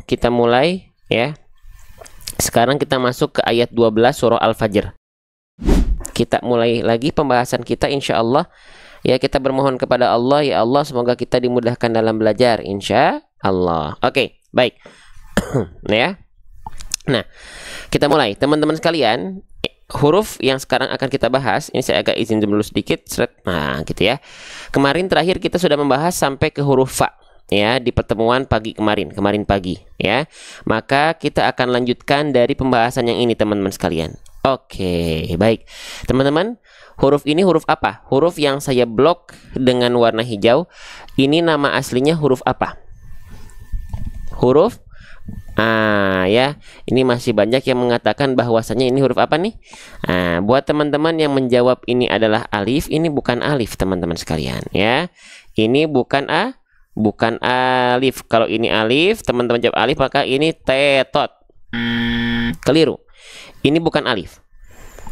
kita mulai ya. Sekarang kita masuk ke ayat 12 surah Al-Fajr. Kita mulai lagi pembahasan kita insya Allah. Ya, kita bermohon kepada Allah, ya Allah semoga kita dimudahkan dalam belajar insya Allah. Oke, baik. Ya. Nah, kita mulai. Teman-teman sekalian, huruf yang sekarang akan kita bahas, ini saya agak izin dulu sedikit. Nah, gitu ya. Kemarin terakhir kita sudah membahas sampai ke huruf fa. Ya, di pertemuan pagi kemarin pagi ya. Maka kita akan lanjutkan dari pembahasan yang ini teman-teman sekalian. Oke, baik. Teman-teman, huruf ini huruf apa? Huruf yang saya blok dengan warna hijau, ini nama aslinya huruf apa? Huruf ya, ini masih banyak yang mengatakan bahwasanya ini huruf apa nih? Buat teman-teman yang menjawab ini adalah alif, ini bukan alif teman-teman sekalian ya. Ini bukan alif. Kalau ini alif, teman-teman jawab alif, maka ini tetot. Keliru. Ini bukan alif.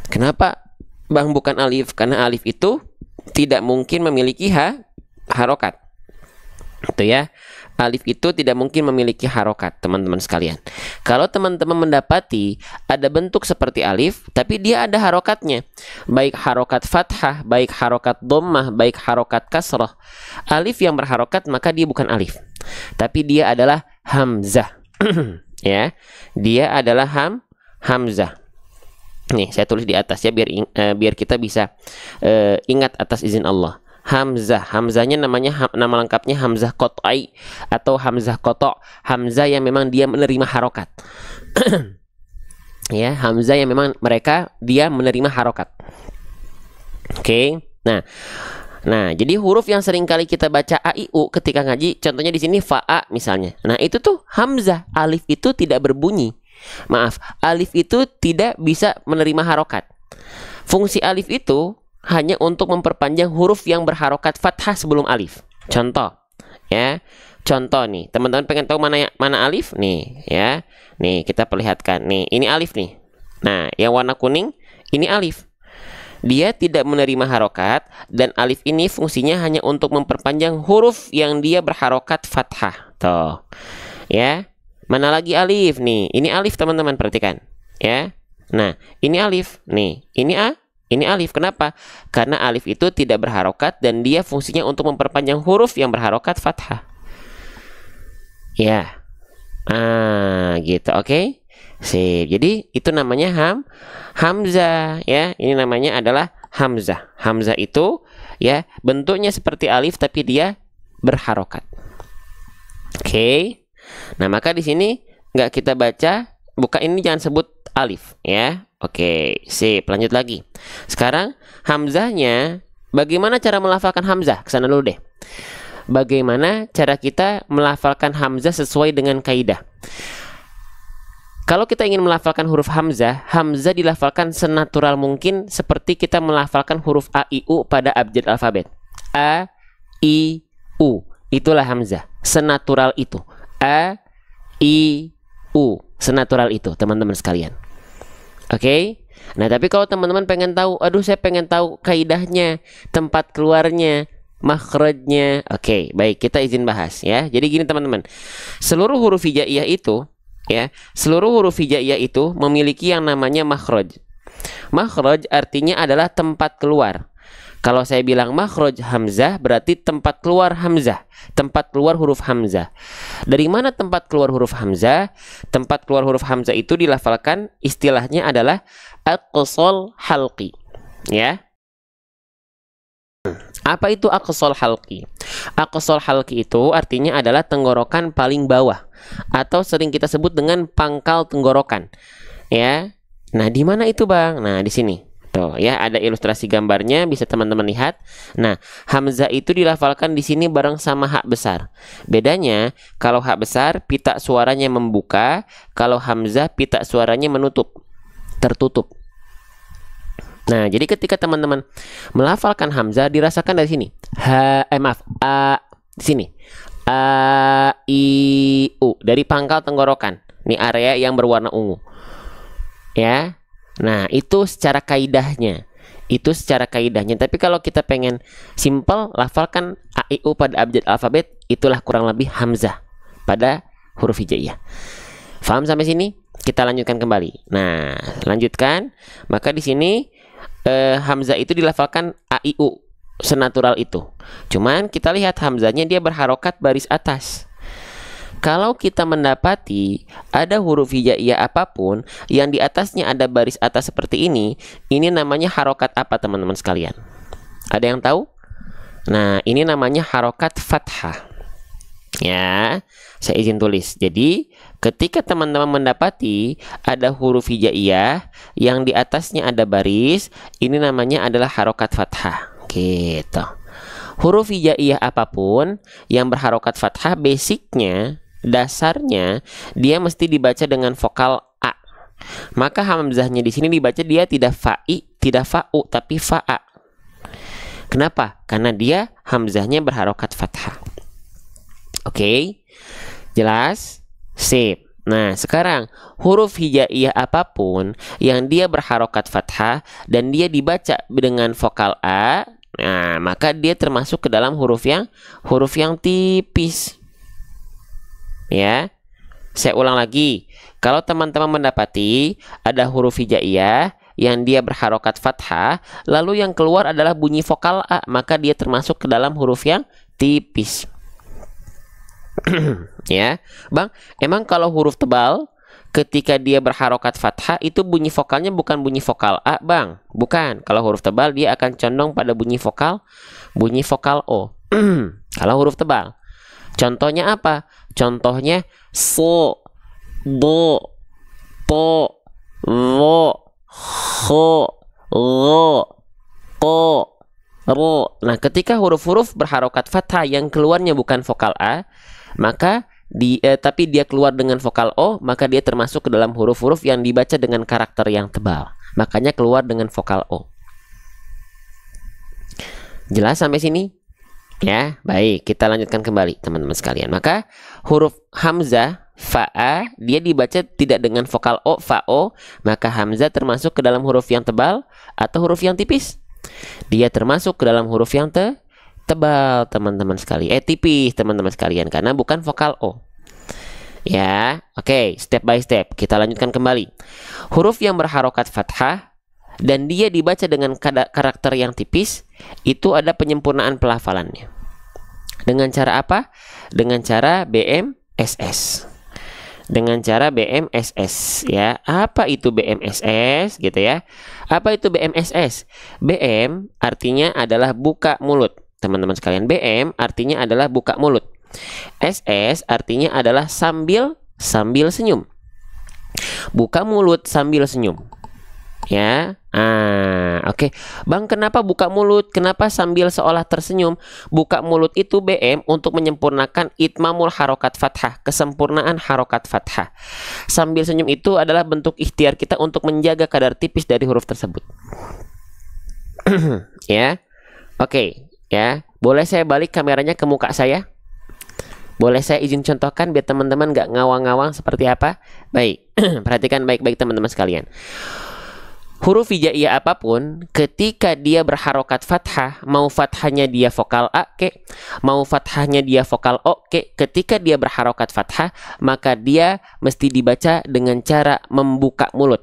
Kenapa Bang bukan alif? Karena alif itu tidak mungkin memiliki harokat. Itu ya. Alif itu tidak mungkin memiliki harokat, teman-teman sekalian. Kalau teman-teman mendapati ada bentuk seperti alif, tapi dia ada harokatnya, baik harokat fathah, baik harokat dhammah, baik harokat kasrah. Alif yang berharokat maka dia bukan alif, tapi dia adalah hamzah. Ya, dia adalah hamzah. Nih, saya tulis di atas ya, biar kita bisa ingat atas izin Allah. Hamzah, hamzahnya nama lengkapnya hamzah qat'i atau hamzah qata'. Hamzah yang memang dia menerima harokat. Ya, hamzah yang memang dia menerima harokat. Oke. Nah, jadi huruf yang sering kali kita baca a i u ketika ngaji, contohnya di sini fa'a misalnya. Nah, itu tuh hamzah. Alif itu tidak berbunyi. Maaf, alif itu tidak bisa menerima harokat. Fungsi alif itu hanya untuk memperpanjang huruf yang berharokat fathah sebelum alif. Contoh ya. Contoh nih, teman-teman pengen tahu mana alif nih ya. Nih, kita perlihatkan. Nih, ini alif nih. Nah, yang warna kuning ini alif. Dia tidak menerima harokat dan alif ini fungsinya hanya untuk memperpanjang huruf yang dia berharokat fathah. Tuh. Ya. Mana lagi alif nih? Ini alif teman-teman, perhatikan ya. Nah, ini alif. Nih, ini alif. Kenapa? Karena alif itu tidak berharokat dan dia fungsinya untuk memperpanjang huruf yang berharokat fathah. Ya. Gitu. Oke. Sip. Jadi itu namanya hamzah ya. Ini namanya adalah hamzah. Hamzah itu ya bentuknya seperti alif tapi dia berharokat. Oke. Nah, maka di sini nggak kita baca, ini jangan sebut alif ya. Oke, sip. Lanjut lagi. Sekarang hamzahnya, bagaimana cara melafalkan hamzah? Kesana dulu deh. Bagaimana cara kita melafalkan hamzah sesuai dengan kaidah? Kalau kita ingin melafalkan huruf hamzah, hamzah dilafalkan senatural mungkin seperti kita melafalkan huruf a, i, u pada abjad alfabet. A, i, u. Itulah hamzah. Senatural itu. A, i, u. Senatural itu, teman-teman sekalian. Oke. Nah, tapi kalau teman-teman pengen tahu, saya pengen tahu kaidahnya, tempat keluarnya, makhrajnya. Oke, baik, kita izin bahas ya. Jadi gini teman-teman. Seluruh huruf hijaiyah itu memiliki yang namanya makhraj. Makhraj artinya adalah tempat keluar. Kalau saya bilang makhraj hamzah berarti tempat keluar hamzah, tempat keluar huruf hamzah. Dari mana tempat keluar huruf hamzah? Tempat keluar huruf hamzah itu dilafalkan, istilahnya adalah aqsal halqi. Ya. Apa itu aqsal halqi? Aqsal halqi itu artinya adalah tenggorokan paling bawah atau sering kita sebut dengan pangkal tenggorokan. Ya. Nah, di mana itu, Bang? Nah, di sini. Tuh ya, ada ilustrasi gambarnya, bisa teman-teman lihat. Nah, hamzah itu dilafalkan di sini bareng sama hak besar. Bedanya, kalau hak besar pita suaranya membuka, kalau hamzah pita suaranya tertutup. Nah, jadi ketika teman-teman melafalkan hamzah dirasakan dari sini. A di sini. A, i, u dari pangkal tenggorokan. Ini area yang berwarna ungu. Ya. Nah, itu secara kaidahnya. Tapi kalau kita pengen simple, lafalkan a, i, u pada abjad alfabet, itulah kurang lebih hamzah pada huruf hijaiyah. Paham sampai sini? Kita lanjutkan kembali. Nah, lanjutkan. Maka di sini hamzah itu dilafalkan a i u senatural itu. Cuman kita lihat hamzahnya dia berharokat baris atas. Kalau kita mendapati ada huruf hijaiyah apapun yang di atasnya ada baris atas seperti ini namanya harokat apa teman-teman sekalian? Ada yang tahu? Nah, ini namanya harokat fathah. Ya, saya izin tulis. Jadi, ketika teman-teman mendapati ada huruf hijaiyah yang di atasnya ada baris, ini namanya adalah harokat fathah. Gitu. Huruf hijaiyah apapun yang berharokat fathah, basicnya, dasarnya dia mesti dibaca dengan vokal a. Maka hamzahnya di sini dibaca dia tidak fa'i, tidak fa'u, tapi fa'a. Kenapa? Karena dia hamzahnya berharokat fathah. Oke, jelas? Sip. Nah, sekarang huruf hijaiyah apapun yang dia berharokat fathah dan dia dibaca dengan vokal a, nah maka dia termasuk ke dalam huruf yang tipis. Ya, saya ulang lagi. Kalau teman-teman mendapati ada huruf hijaiyah yang dia berharokat fathah, lalu yang keluar adalah bunyi vokal a, maka dia termasuk ke dalam huruf yang tipis. Ya, Bang, emang kalau huruf tebal ketika dia berharokat fathah itu bunyi vokalnya bukan bunyi vokal a, Bang? Bukan. Kalau huruf tebal dia akan condong pada bunyi vokal o. Kalau huruf tebal. Contohnya apa? Contohnya so, do, to, lo, ho, lo, ko, ro. Nah, ketika huruf-huruf berharokat fathah yang keluarnya bukan vokal a, maka tapi dia keluar dengan vokal o, maka dia termasuk ke dalam huruf-huruf yang dibaca dengan karakter yang tebal. Makanya keluar dengan vokal o. Jelas sampai sini? Ya, baik, kita lanjutkan kembali teman-teman sekalian. Maka huruf hamzah fa'a dia dibaca tidak dengan vokal o, fa'o, maka hamzah termasuk ke dalam huruf yang tebal atau huruf yang tipis? Dia termasuk ke dalam huruf yang tebal teman-teman sekalian. Tipis teman-teman sekalian karena bukan vokal o. Ya, oke, step by step kita lanjutkan kembali. Huruf yang berharokat fathah dan dia dibaca dengan karakter yang tipis, itu ada penyempurnaan pelafalannya. Dengan cara apa? Dengan cara BMSS. Dengan cara BMSS, ya. Apa itu BMSS gitu ya? Apa itu BMSS? BM artinya adalah buka mulut. Teman-teman sekalian, BM artinya adalah buka mulut. SS artinya adalah sambil senyum. Buka mulut sambil senyum. Ya, oke. Bang, kenapa buka mulut? Kenapa sambil seolah tersenyum? Buka mulut itu BM untuk menyempurnakan itmamul harokat fathah, kesempurnaan harokat fathah. Sambil senyum itu adalah bentuk ikhtiar kita untuk menjaga kadar tipis dari huruf tersebut. Ya, oke. Ya, boleh saya balik kameranya ke muka saya? Boleh saya izin contohkan biar teman-teman nggak ngawang-ngawang seperti apa? Baik, perhatikan baik-baik teman-teman sekalian. Huruf hijaiyah apapun ketika dia berharokat fathah, mau fathahnya dia vokal a ke, mau fathahnya dia vokal o ke, ketika dia berharokat fathah maka dia mesti dibaca dengan cara membuka mulut.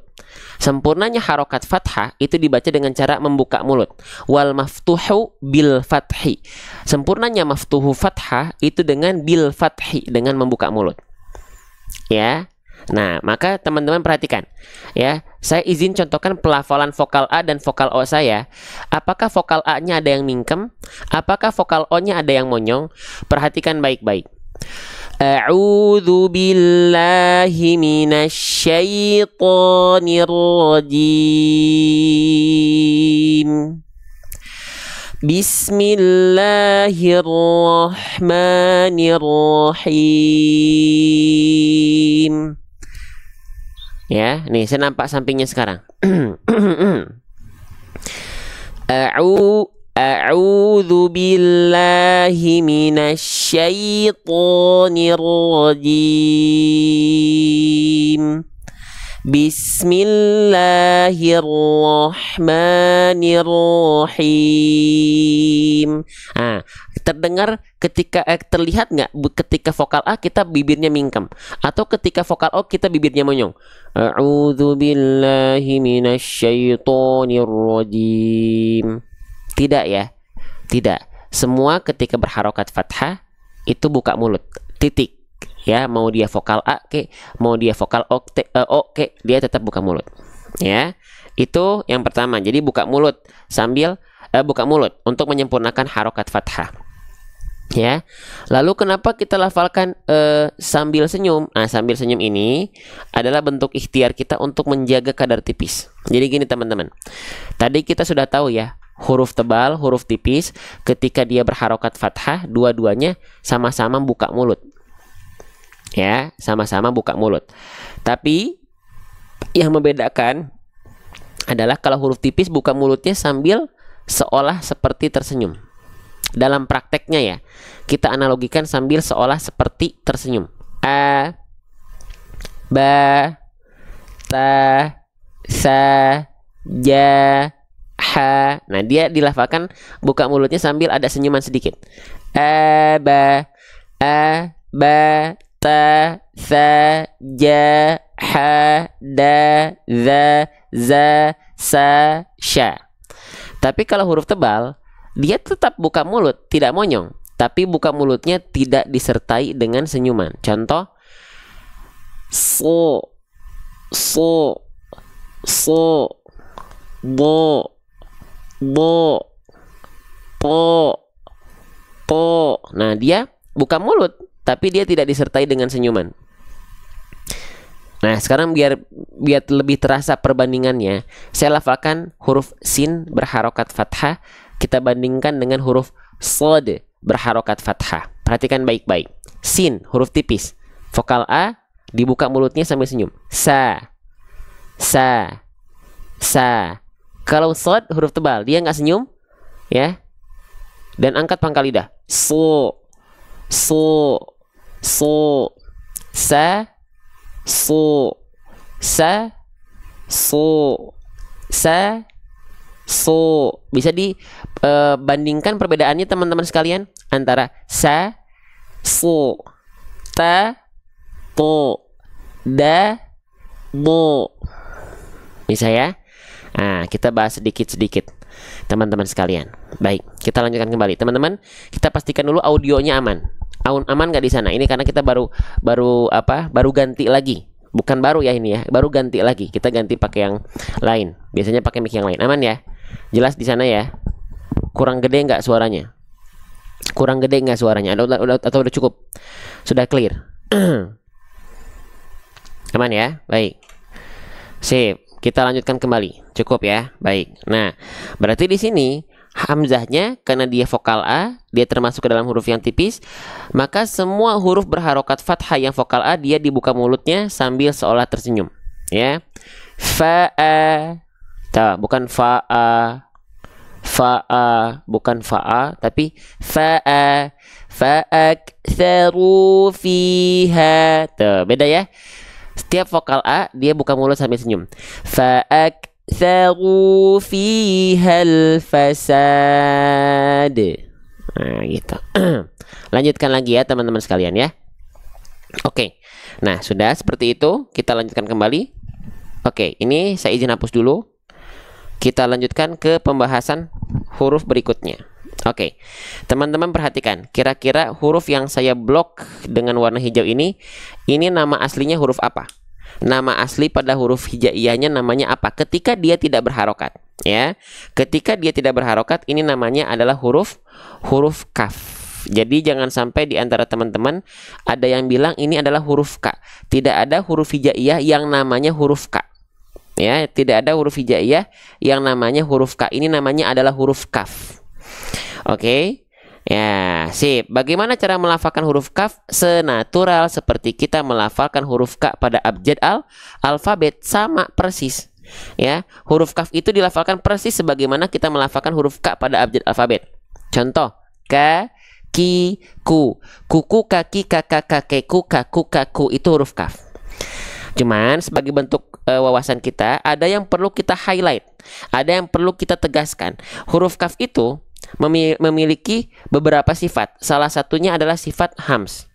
Sempurnanya harokat fathah itu dibaca dengan cara membuka mulut. Wal maftuhu bil fathi. Sempurnanya maftuhu fathah itu dengan bil fathi, dengan membuka mulut. Ya. Nah, maka teman-teman perhatikan ya. Saya izin contohkan pelafalan vokal A dan vokal O saya. Apakah vokal A-nya ada yang mingkem? Apakah vokal O-nya ada yang monyong? Perhatikan baik-baik. A'udzu billahi minasyaitonir rajim. Bismillahirrahmanirrahim. Ya, nih saya nampak sampingnya sekarang. A'udzu billahi minasyaitonir rajim. Bismillahirrahmanirrahim. terdengar ketika terlihat nggak ketika vokal A kita bibirnya mingkem, atau ketika vokal O kita bibirnya monyong? A'udzu billahi minasyaitonir rajim. Tidak ya, tidak. Semua ketika berharokat fathah itu buka mulut, titik. Ya, mau dia vokal A ke, mau dia vokal O ke, dia tetap buka mulut. Ya, itu yang pertama. Jadi buka mulut sambil buka mulut untuk menyempurnakan harokat fathah. Ya, lalu kenapa kita lafalkan sambil senyum? Nah, sambil senyum ini adalah bentuk ikhtiar kita untuk menjaga kadar tipis. Jadi gini teman-teman, tadi kita sudah tahu ya, huruf tebal, huruf tipis, ketika dia berharokat fathah, dua-duanya sama-sama buka mulut. Ya, sama-sama buka mulut. Tapi yang membedakan adalah kalau huruf tipis buka mulutnya sambil seolah seperti tersenyum. Dalam prakteknya ya, kita analogikan sambil seolah seperti tersenyum. A, ba, ta, sa, ja, ha. Nah, dia dilafalkan buka mulutnya sambil ada senyuman sedikit. A, ba, ta, sa, ja, ha, da, za, za, sa, sya. Tapi kalau huruf tebal, dia tetap buka mulut, tidak monyong, tapi buka mulutnya tidak disertai dengan senyuman. Contoh, so, bo, po. Nah, dia buka mulut, tapi dia tidak disertai dengan senyuman. Nah, sekarang biar lebih terasa perbandingannya, saya lafalkan huruf sin berharokat fathah, kita bandingkan dengan huruf sod berharokat fathah. Perhatikan baik-baik. Sin, huruf tipis. Vokal A dibuka mulutnya sambil senyum. Sa. Kalau sod, huruf tebal, dia nggak senyum, ya. Dan angkat pangkal lidah. So. Sa. Bisa dibandingkan perbedaannya teman-teman sekalian antara sa, so, ta, to, da, bo. Bisa ya? Nah, kita bahas sedikit-sedikit teman-teman sekalian. Baik, kita lanjutkan kembali. Teman-teman, kita pastikan dulu audionya aman. Aman nggak di sana? Ini karena kita baru ganti lagi. Bukan baru ya ini ya, baru ganti lagi. Kita ganti pakai yang lain. Biasanya pakai mic yang lain. Aman ya? Jelas di sana ya? Kurang gede nggak suaranya? Atau udah cukup? Sudah clear? Aman ya? Baik. Sip. Kita lanjutkan kembali. Cukup ya? Baik. Nah, berarti di sini hamzahnya karena dia vokal A, dia termasuk ke dalam huruf yang tipis, maka semua huruf berharokat fathah yang vokal A dia dibuka mulutnya sambil seolah tersenyum, ya. Fa'a, bukan fa'a, bukan fa'a, tapi fa'a, fa'aktsaru fiha. Tuh, beda ya. Setiap vokal A dia buka mulut sambil senyum. Fa'aktsaru fihal fasad. Nah, gitu. Lanjutkan lagi ya teman-teman sekalian ya. Oke. Nah, sudah seperti itu, kita lanjutkan kembali. Oke, ini saya izin hapus dulu. Kita lanjutkan ke pembahasan huruf berikutnya. Oke. Teman-teman perhatikan, kira-kira huruf yang saya blok dengan warna hijau ini nama aslinya huruf apa? Nama asli pada huruf hijaiyahnya namanya apa ketika dia tidak berharokat, ya. Ketika dia tidak berharokat, ini namanya adalah huruf kaf. Jadi jangan sampai di antara teman-teman ada yang bilang ini adalah huruf K. Tidak ada huruf hijaiyah yang namanya huruf K. Ya, tidak ada huruf hijaiyah yang namanya huruf K. Ini namanya adalah huruf kaf. Oke. Ya, sip. Bagaimana cara melafalkan huruf kaf? Senatural seperti kita melafalkan huruf K pada abjad alfabet, sama persis. Ya, huruf kaf itu dilafalkan persis sebagaimana kita melafalkan huruf K pada abjad alfabet. Contoh, ka, ki, ku. Kuku, kaki, kakak, kakekku, kaku, kaku. Itu huruf kaf. Cuman sebagai bentuk wawasan kita, ada yang perlu kita highlight, ada yang perlu kita tegaskan. Huruf kaf itu memiliki beberapa sifat. Salah satunya adalah sifat hams.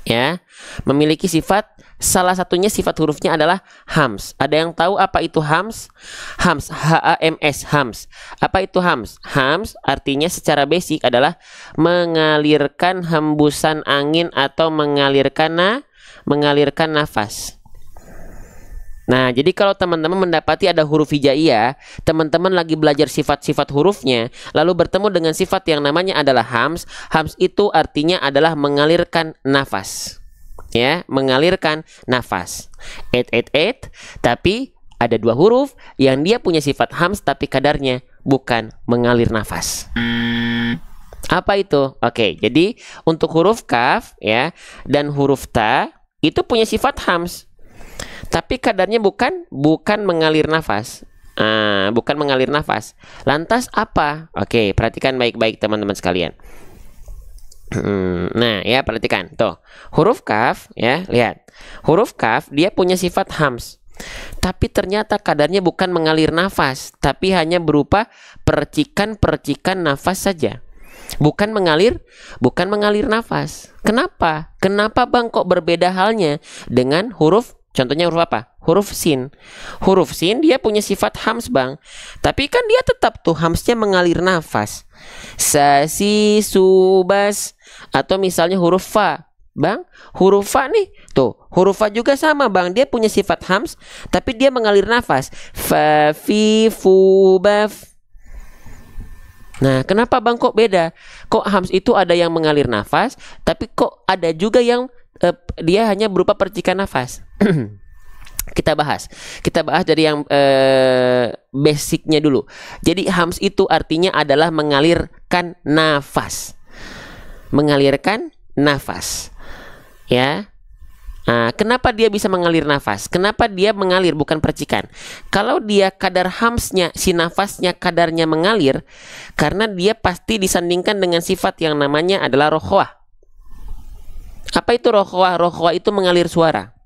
Ya, memiliki sifat, salah satunya sifat hurufnya adalah hams. Ada yang tahu apa itu hams? Hams, H-A-M-S, hams. Apa itu hams? Hams artinya secara basic adalah mengalirkan hembusan angin atau mengalirkan nafas. Nah, jadi kalau teman-teman mendapati ada huruf hijaiyah, teman-teman lagi belajar sifat-sifat hurufnya, lalu bertemu dengan sifat yang namanya adalah hams. Hams itu artinya adalah mengalirkan nafas. Ya, mengalirkan nafas. Tapi ada dua huruf yang dia punya sifat hams tapi kadarnya bukan mengalir nafas. Apa itu? Oke, jadi untuk huruf kaf ya dan huruf ta itu punya sifat hams. Tapi kadarnya bukan mengalir nafas. Bukan mengalir nafas. Lantas apa? Oke, perhatikan baik-baik teman-teman sekalian. Nah, ya perhatikan. Tuh, huruf kaf ya, lihat. Huruf kaf dia punya sifat hams. Tapi ternyata kadarnya bukan mengalir nafas, tapi hanya berupa percikan-percikan nafas saja. Bukan mengalir nafas. Kenapa? Kenapa Bang kok berbeda halnya dengan huruf? Contohnya huruf apa? Huruf sin. Huruf sin dia punya sifat hams Bang. Tapi kan dia tetap tuh hamsnya mengalir nafas. Sa, si, su, bas. Atau misalnya huruf fa. Bang, huruf fa nih. Tuh, huruf fa juga sama Bang. Dia punya sifat hams. Tapi dia mengalir nafas. Fa, fi, fu, baf. Nah, kenapa Bang kok beda? Kok hams itu ada yang mengalir nafas. Tapi kok ada juga yang dia hanya berupa percikan nafas. Kita bahas dari yang basicnya dulu. Jadi hams itu artinya adalah mengalirkan nafas. Mengalirkan nafas. Ya. Kenapa dia bisa mengalir nafas? Kenapa dia mengalir bukan percikan? Kalau dia kadar hamsnya, si nafasnya kadarnya mengalir, karena dia pasti disandingkan dengan sifat yang namanya adalah rokhwah. Apa itu rokhwah? Rokhwah itu mengalir suara.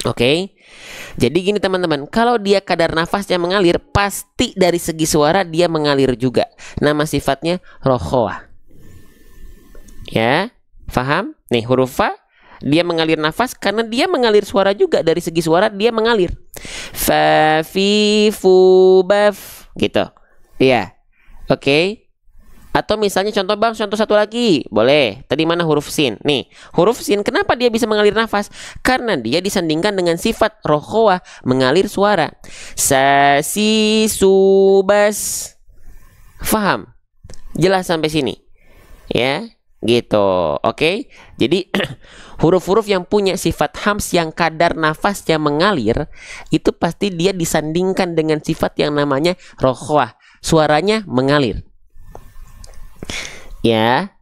Oke. Jadi gini teman-teman, kalau dia kadar nafasnya mengalir, pasti dari segi suara dia mengalir juga. Nama sifatnya rokhwah. Ya, paham? Nih huruf fa dia mengalir nafas karena dia mengalir suara juga, dari segi suara dia mengalir. Fa, fi, fu, baf gitu. Iya. Oke. Atau misalnya contoh Bang, contoh satu lagi. Boleh. Tadi mana huruf sin? Nih, huruf sin kenapa dia bisa mengalir nafas? Karena dia disandingkan dengan sifat rokhwah, mengalir suara. Sa, si, su, bas. Faham? Jelas sampai sini? Ya, gitu. Oke. Jadi huruf-huruf yang punya sifat hams yang kadar nafasnya mengalir, itu pasti dia disandingkan dengan sifat yang namanya rokhwah. Suaranya mengalir. Ya,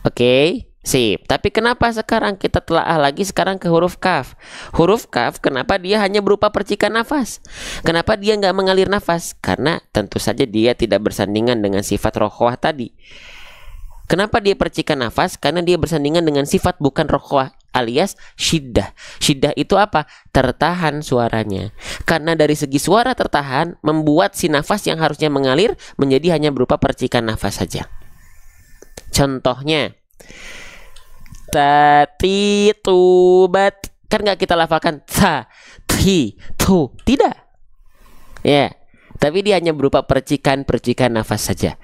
oke, sip. Tapi kenapa sekarang kita telaah lagi sekarang ke huruf kaf? Huruf kaf, kenapa dia hanya berupa percikan nafas? Kenapa dia nggak mengalir nafas? Karena tentu saja dia tidak bersandingan dengan sifat rokhwah tadi. Kenapa dia percikan nafas? Karena dia bersandingan dengan sifat bukan rokhwah, alias syiddah. Syiddah itu apa? Tertahan suaranya. Karena dari segi suara tertahan, membuat si nafas yang harusnya mengalir menjadi hanya berupa percikan nafas saja. Contohnya, tati, tubat, kan nggak kita lafalkan ta, ti, tu, tidak. Ya, tapi dia hanya berupa percikan-percikan nafas saja.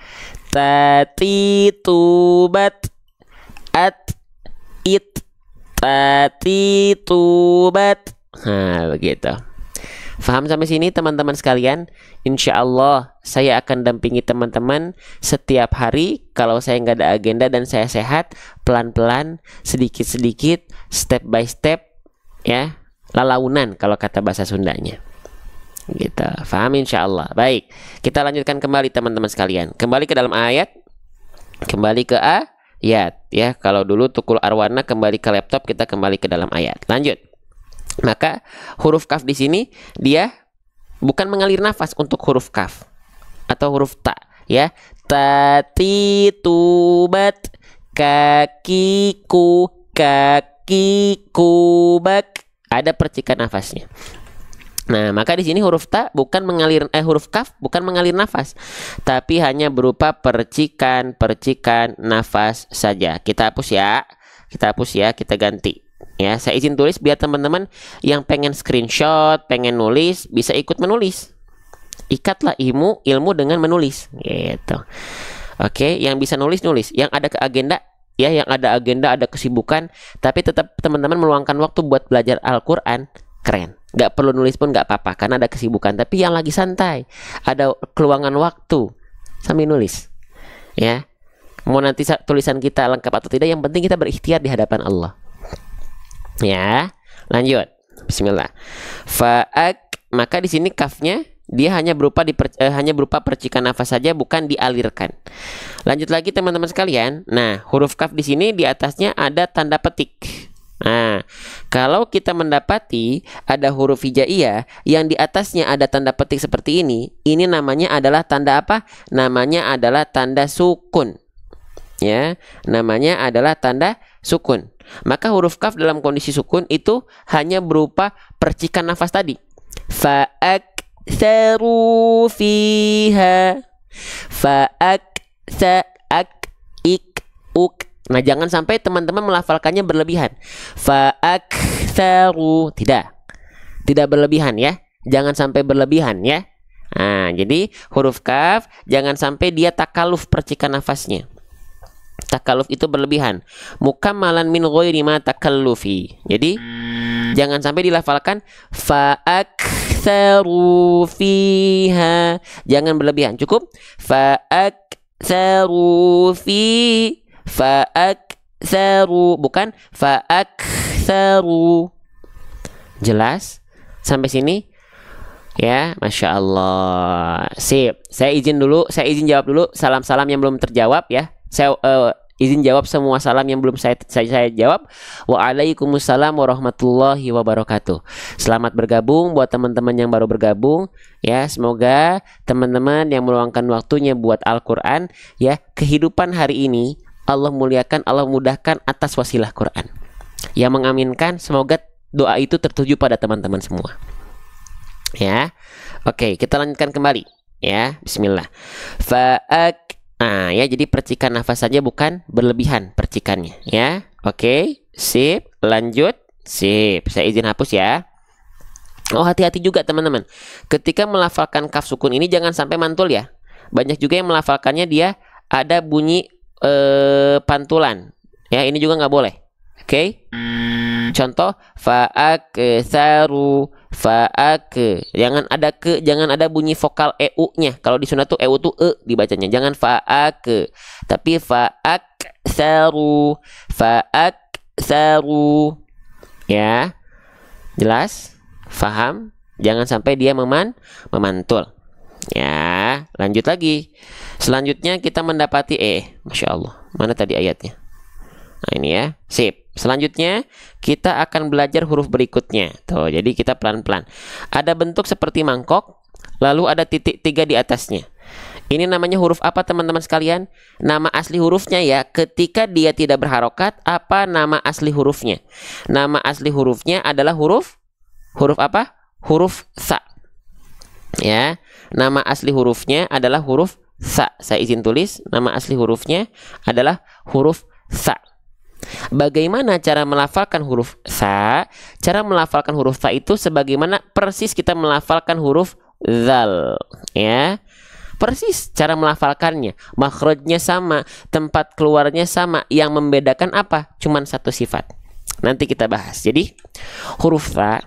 Tati, tubat, at, it, tati, tubat. Nah, begitu. Faham sampai sini teman-teman sekalian? Insya Allah saya akan dampingi teman-teman setiap hari. Kalau saya nggak ada agenda dan saya sehat, pelan-pelan, sedikit-sedikit, step by step, ya, lalaunan kalau kata bahasa Sundanya. Gitu. Faham insya Allah. Baik, kita lanjutkan kembali teman-teman sekalian. Kembali ke dalam ayat. Kembali ke ayat, ya. Kalau dulu tukul arwana kembali ke laptop, kita kembali ke dalam ayat. Lanjut. Maka huruf kaf di sini dia bukan mengalir nafas untuk huruf kaf atau huruf ta, ya. Tati, tubat, kakiku, kakiku, bak. Ada percikan nafasnya. Nah, maka di sini huruf ta bukan mengalir huruf kaf bukan mengalir nafas, tapi hanya berupa percikan-percikan nafas saja. Kita hapus ya. Kita hapus ya, kita ganti. Ya, saya izin tulis biar teman-teman yang pengen screenshot, pengen nulis bisa ikut menulis. Ikatlah ilmu dengan menulis, gitu. Oke, yang bisa nulis, yang ada ke agenda ya, yang ada agenda, ada kesibukan, tapi tetap teman-teman meluangkan waktu buat belajar Al-Qur'an, keren. Nggak perlu nulis pun nggak apa-apa karena ada kesibukan, tapi yang lagi santai, ada keluangan waktu sambil nulis. Ya. Mau nanti tulisan kita lengkap atau tidak, yang penting kita berikhtiar di hadapan Allah. Ya, lanjut. Bismillah. Fa'ak, maka di sini kafnya dia hanya berupa percikan nafas saja, bukan dialirkan. Lanjut lagi teman-teman sekalian. Nah, huruf kaf di sini di atasnya ada tanda petik. Nah, kalau kita mendapati ada huruf hijaiyah yang di atasnya ada tanda petik seperti ini namanya adalah tanda apa? Namanya adalah tanda sukun. Ya, namanya adalah tanda sukun. Maka huruf kaf dalam kondisi sukun itu hanya berupa percikan nafas tadi. Fa'aktsaru fiha. Uk. Nah, jangan sampai teman-teman melafalkannya berlebihan. Fa'aktsaru, tidak berlebihan ya. Jangan sampai berlebihan ya. Nah, jadi huruf kaf jangan sampai dia takaluf percikan nafasnya. Takaluf itu berlebihan. Mukammalan min ghairi ma takallufi. Jadi jangan sampai dilafalkan fa'aktsaru fiha. Jangan berlebihan. Cukup fa'aktsaru bukan fa'aktsaru. Jelas sampai sini? Ya, Masya Allah. Sip. Saya izin jawab dulu salam-salam yang belum terjawab ya. Saya izin jawab semua salam yang belum saya jawab. Waalaikumsalam warahmatullahi wabarakatuh. Selamat bergabung buat teman-teman yang baru bergabung ya. Semoga teman-teman yang meluangkan waktunya buat Al-Qur'an ya, kehidupan hari ini Allah muliakan, Allah mudahkan atas wasilah Quran. Yang mengaminkan, semoga doa itu tertuju pada teman-teman semua. Ya. Oke, kita lanjutkan kembali ya. Bismillah. Nah, ya, jadi percikan nafas saja, bukan berlebihan percikannya ya. Oke, sip. Lanjut. Sip. Saya izin hapus ya. Oh, hati-hati juga teman-teman. Ketika melafalkan kaf sukun ini jangan sampai mantul ya. Banyak juga yang melafalkannya dia ada bunyi pantulan. Ya, ini juga nggak boleh. Oke. Contoh fa'aktsaru, jangan ada bunyi vokal eu-nya. Kalau di sunat tuh eu tuh dibacanya. Jangan tapi fa'aktsaru. Ya. Jelas? Faham? Jangan sampai dia memantul. Ya, lanjut lagi. Selanjutnya kita mendapati Masya Allah. Mana tadi ayatnya? Nah, ini ya. Sip. Selanjutnya kita akan belajar huruf berikutnya. Tuh, jadi kita pelan-pelan. Ada bentuk seperti mangkok, lalu ada titik 3 di atasnya. Ini namanya huruf apa teman-teman sekalian? Nama asli hurufnya ya. Ketika dia tidak berharokat, apa nama asli hurufnya? Nama asli hurufnya adalah huruf apa? Huruf sa. Ya. Nama asli hurufnya adalah huruf sa. Saya izin tulis, nama asli hurufnya adalah huruf sa. Bagaimana cara melafalkan huruf sa? Cara melafalkan huruf sa itu sebagaimana persis kita melafalkan huruf zal, ya. Persis cara melafalkannya, makhrajnya sama, tempat keluarnya sama. Yang membedakan apa? Cuman satu sifat. Nanti kita bahas. Jadi huruf sa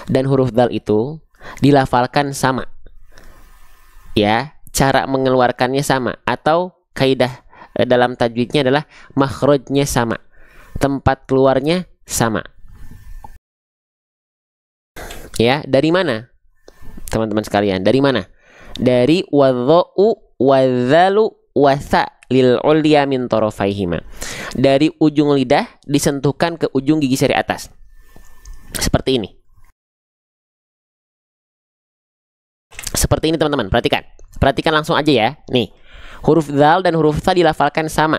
dan huruf zal itu dilafalkan sama, ya. Cara mengeluarkannya sama, atau kaidah dalam tajwidnya adalah makhrajnya sama, tempat keluarnya sama. Ya, dari mana? Teman-teman sekalian, dari mana? Dari wadha'u wadzalu wasa lil ulya min tarafaihima. Dari ujung lidah disentuhkan ke ujung gigi seri atas. Seperti ini. Seperti ini teman-teman, perhatikan. Perhatikan langsung aja ya. Nih. Huruf zal dan huruf sa dilafalkan sama.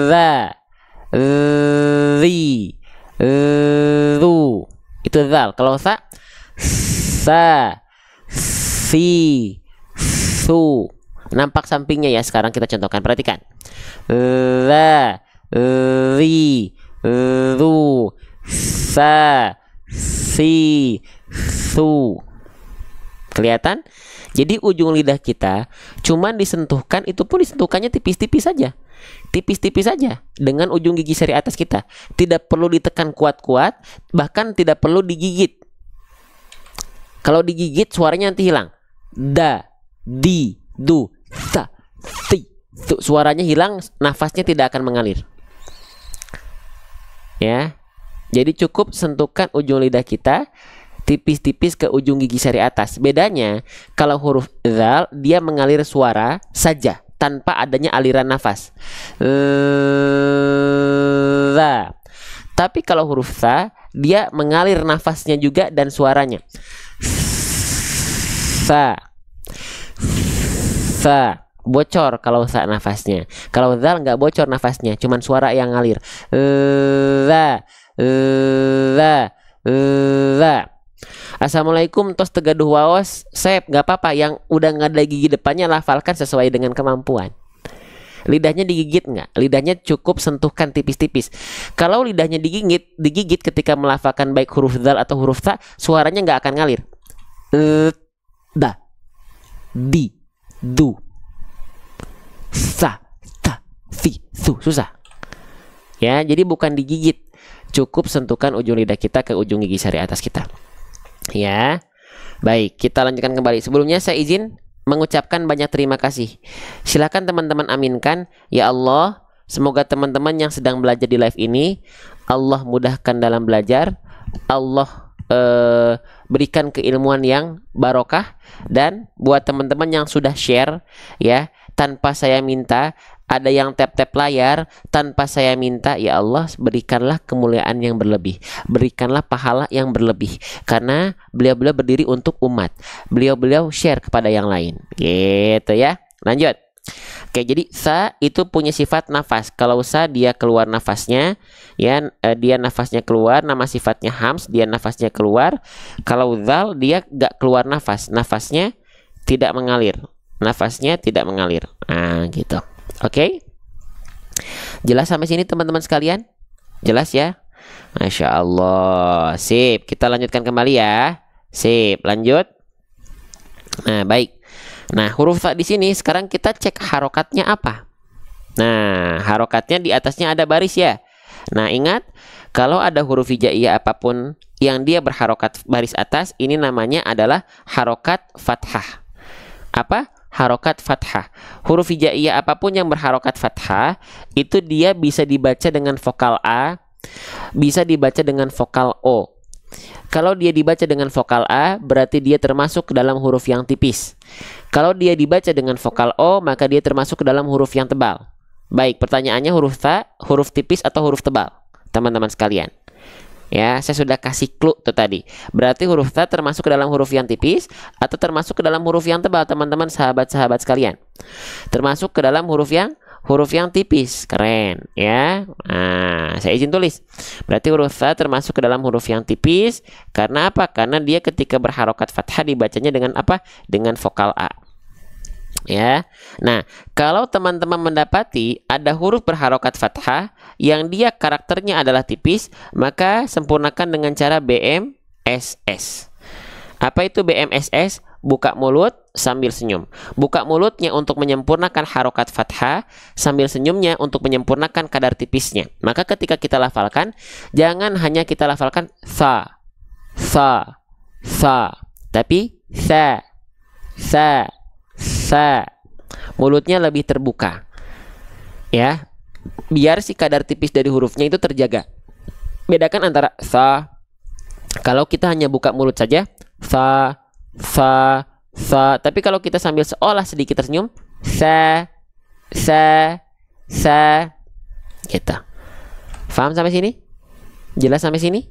Za, zi, zu. Itu zal. Kalau sa, si, su. Nampak sampingnya ya. Sekarang kita contohkan. Perhatikan. La, ri, ru, sa, si, su. Kelihatan? Jadi ujung lidah kita cuman disentuhkan, itu pun disentuhkannya tipis-tipis saja. Tipis-tipis saja dengan ujung gigi seri atas kita. Tidak perlu ditekan kuat-kuat, bahkan tidak perlu digigit. Kalau digigit suaranya nanti hilang. Da, di, du, sa, si. Suaranya hilang, nafasnya tidak akan mengalir. Ya. Jadi cukup sentuhkan ujung lidah kita tipis-tipis ke ujung gigi seri atas. Bedanya kalau huruf zal dia mengalir suara saja tanpa adanya aliran nafas. Za. Tapi kalau huruf sa dia mengalir nafasnya juga dan suaranya. Sa. Sa. Bocor kalau sa nafasnya. Kalau zal nggak bocor nafasnya, cuman suara yang ngalir. Za. Za. Za. Assalamualaikum tos tegaduh waos sep, nggak apa-apa, yang udah nggak ada gigi depannya lafalkan sesuai dengan kemampuan. Lidahnya digigit nggak? Lidahnya cukup sentuhkan tipis-tipis. Kalau lidahnya digigit ketika melafalkan baik huruf zal atau huruf sa, suaranya nggak akan ngalir. Da, di, du, sa, ta, si, su, susah. Ya, jadi bukan digigit, cukup sentuhkan ujung lidah kita ke ujung gigi sari atas kita. Ya, baik, kita lanjutkan kembali. Sebelumnya saya izin mengucapkan banyak terima kasih. Silakan teman-teman aminkan. Ya Allah, semoga teman-teman yang sedang belajar di live ini Allah mudahkan dalam belajar, Allah berikan keilmuan yang barokah, dan buat teman-teman yang sudah share ya tanpa saya minta, ada yang tap-tap layar tanpa saya minta, ya Allah berikanlah kemuliaan yang berlebih, berikanlah pahala yang berlebih, karena beliau-beliau berdiri untuk umat, beliau-beliau share kepada yang lain gitu ya. Lanjut. Oke, jadi sa itu punya sifat nafas. Kalau sa dia keluar nafasnya ya, dia nafasnya keluar, nama sifatnya hams, dia nafasnya keluar. Kalau zal dia gak keluar nafas, nafasnya tidak mengalir, nafasnya tidak mengalir. Nah gitu. Oke, jelas sampai sini teman-teman sekalian? Jelas ya? Masya Allah. Sip, kita lanjutkan kembali ya. Sip, lanjut. Nah baik. Nah huruf ta di sini sekarang kita cek harokatnya apa. Nah harokatnya di atasnya ada baris ya. Nah ingat, kalau ada huruf hijaiyah apapun yang dia berharokat baris atas, ini namanya adalah harokat fathah. Apa? Harokat fathah. Huruf hijaiyah apapun yang berharokat fathah itu dia bisa dibaca dengan vokal A, bisa dibaca dengan vokal O. Kalau dia dibaca dengan vokal A, berarti dia termasuk ke dalam huruf yang tipis. Kalau dia dibaca dengan vokal O, maka dia termasuk ke dalam huruf yang tebal. Baik, pertanyaannya huruf ta, huruf tipis atau huruf tebal? Teman-teman sekalian. Ya, saya sudah kasih clue tuh tadi. Berarti huruf ta termasuk ke dalam huruf yang tipis atau termasuk ke dalam huruf yang tebal, teman-teman sahabat-sahabat sekalian. Termasuk ke dalam huruf yang tipis. Keren ya. Nah, saya izin tulis. Berarti huruf ta termasuk ke dalam huruf yang tipis. Karena apa? Karena dia ketika berharokat fathah dibacanya dengan apa? Dengan vokal A. Ya. Nah, kalau teman-teman mendapati ada huruf berharokat fathah yang dia karakternya adalah tipis, maka sempurnakan dengan cara BMSS. Apa itu BMSS? Buka mulut sambil senyum. Buka mulutnya untuk menyempurnakan harokat fathah, sambil senyumnya untuk menyempurnakan kadar tipisnya. Maka ketika kita lafalkan, jangan hanya kita lafalkan sa, tapi sa. Mulutnya lebih terbuka. Ya. Biar si kadar tipis dari hurufnya itu terjaga. Bedakan antara sa. Kalau kita hanya buka mulut saja, sa. Tapi kalau kita sambil seolah sedikit tersenyum, sa. Gitu. Paham sampai sini? Jelas sampai sini?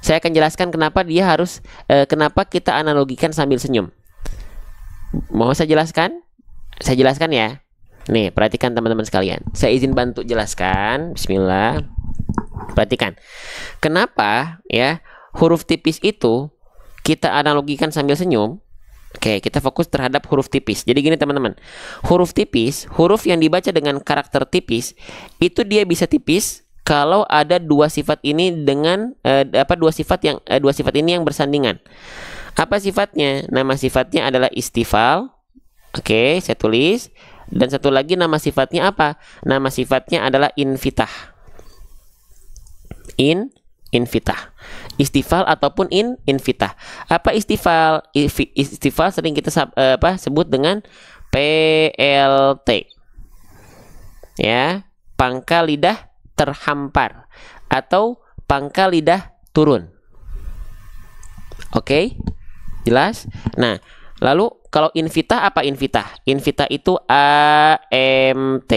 Saya akan jelaskan kenapa dia harus kenapa kita analogikan sambil senyum. Mau saya jelaskan? Saya jelaskan ya. Nih, perhatikan teman-teman sekalian. Saya izin bantu jelaskan. Bismillah. Perhatikan. Kenapa ya huruf tipis itu kita analogikan sambil senyum. Oke, kita fokus terhadap huruf tipis. Jadi gini teman-teman, huruf tipis, huruf yang dibaca dengan karakter tipis, itu dia bisa tipis kalau ada dua sifat ini dengan dua sifat ini yang bersandingan. Apa sifatnya? Nama sifatnya adalah istifal. Oke, saya tulis. Dan satu lagi nama sifatnya apa? Nama sifatnya adalah infitah. Infitah. Istifal ataupun infitah. Apa istifal? Istifal sering kita sebut dengan PLT. Ya, pangkal lidah terhampar atau pangkal lidah turun. Oke? Jelas? Nah, lalu kalau infitah apa infitah? Infitah itu AMT.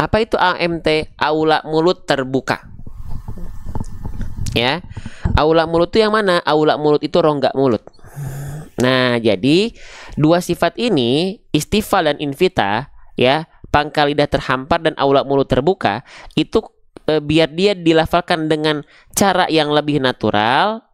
Apa itu AMT? Aula mulut terbuka. Ya, aula mulut itu yang mana? Aula mulut itu rongga mulut. Nah, jadi dua sifat ini, istifal dan infitah, ya, pangkal lidah terhampar dan aula mulut terbuka, itu biar dia dilafalkan dengan cara yang lebih natural,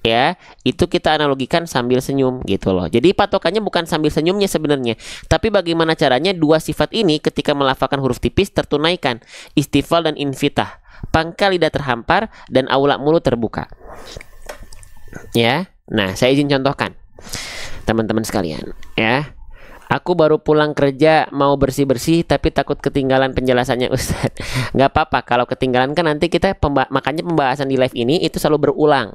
ya, itu kita analogikan sambil senyum gitu loh. Jadi patokannya bukan sambil senyumnya sebenarnya, tapi bagaimana caranya dua sifat ini ketika melafalkan huruf tipis tertunaikan, istifal dan infitah. Pangkal lidah terhampar dan aula mulut terbuka. Ya. Nah, saya izin contohkan. Teman-teman sekalian, ya. Aku baru pulang kerja mau bersih-bersih tapi takut ketinggalan penjelasannya Ustaz. Nggak apa-apa kalau ketinggalan, kan nanti kita makanya pembahasan di live ini itu selalu berulang.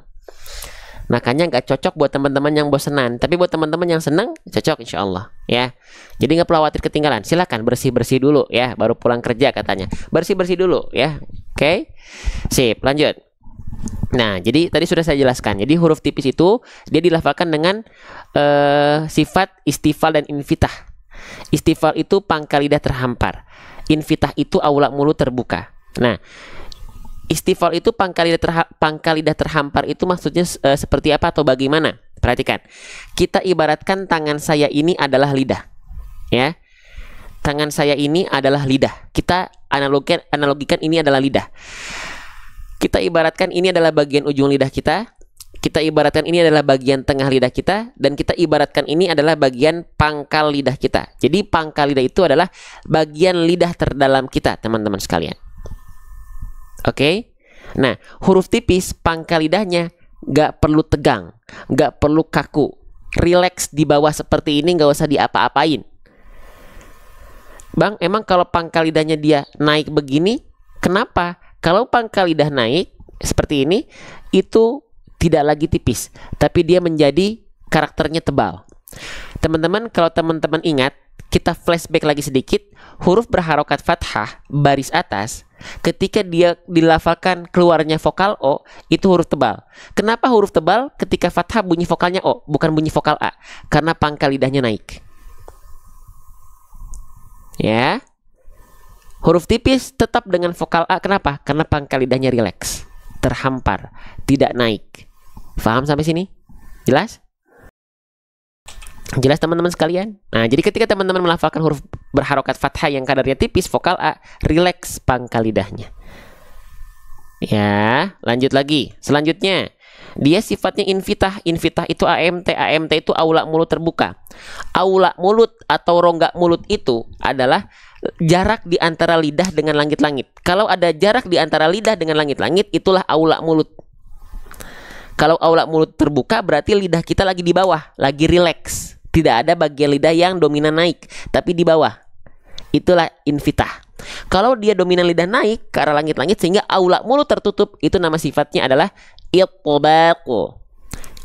Makanya nggak cocok buat teman-teman yang bosenan, tapi buat teman-teman yang senang cocok insya Allah, ya. Jadi nggak perlu khawatir ketinggalan. Silakan bersih-bersih dulu, ya. Baru pulang kerja katanya, bersih-bersih dulu, ya. Oke, sip, lanjut. Nah, jadi tadi sudah saya jelaskan. Jadi huruf tipis itu dia dilafalkan dengan sifat istifal dan infitah. Istifal itu pangkal lidah terhampar, infitah itu aula mulut terbuka. Nah, istifal itu pangkal lidah terhampar itu maksudnya seperti apa atau bagaimana? Perhatikan. Kita ibaratkan tangan saya ini adalah lidah. Ya. Tangan saya ini adalah lidah. Kita analogikan ini adalah lidah. Kita ibaratkan ini adalah bagian ujung lidah kita. Kita ibaratkan ini adalah bagian tengah lidah kita. Dan kita ibaratkan ini adalah bagian pangkal lidah kita. Jadi pangkal lidah itu adalah bagian lidah terdalam kita, teman-teman sekalian. Oke? Nah, huruf tipis pangkal lidahnya nggak perlu tegang, nggak perlu kaku. Relax di bawah seperti ini, nggak usah diapa-apain. Bang, emang kalau pangkal lidahnya dia naik begini, kenapa? Kalau pangkal lidah naik seperti ini, itu tidak lagi tipis, tapi dia menjadi karakternya tebal. Teman-teman, kalau teman-teman ingat, kita flashback lagi sedikit, huruf berharokat fathah baris atas, ketika dia dilafalkan keluarnya vokal O, itu huruf tebal. Kenapa huruf tebal? Ketika fathah bunyi vokalnya O, bukan bunyi vokal A, karena pangkal lidahnya naik. Ya, huruf tipis tetap dengan vokal A. Kenapa? Karena pangkal lidahnya rileks, terhampar, tidak naik. Paham sampai sini? Jelas? Jelas teman-teman sekalian? Nah, jadi ketika teman-teman melafalkan huruf berharokat fathah yang kadarnya tipis, vokal A, rileks pangkal lidahnya. Ya, lanjut lagi. Selanjutnya, dia sifatnya infitah. Infitah itu AMT. AMT itu aula mulut terbuka. Aula mulut atau rongga mulut itu adalah jarak di antara lidah dengan langit-langit. Kalau ada jarak di antara lidah dengan langit-langit, itulah aula mulut. Kalau aula mulut terbuka, berarti lidah kita lagi di bawah, lagi rileks. Tidak ada bagian lidah yang dominan naik, tapi di bawah. Itulah infitah. Kalau dia dominan lidah naik ke arah langit-langit sehingga aula mulut tertutup, itu nama sifatnya adalah itbaqu.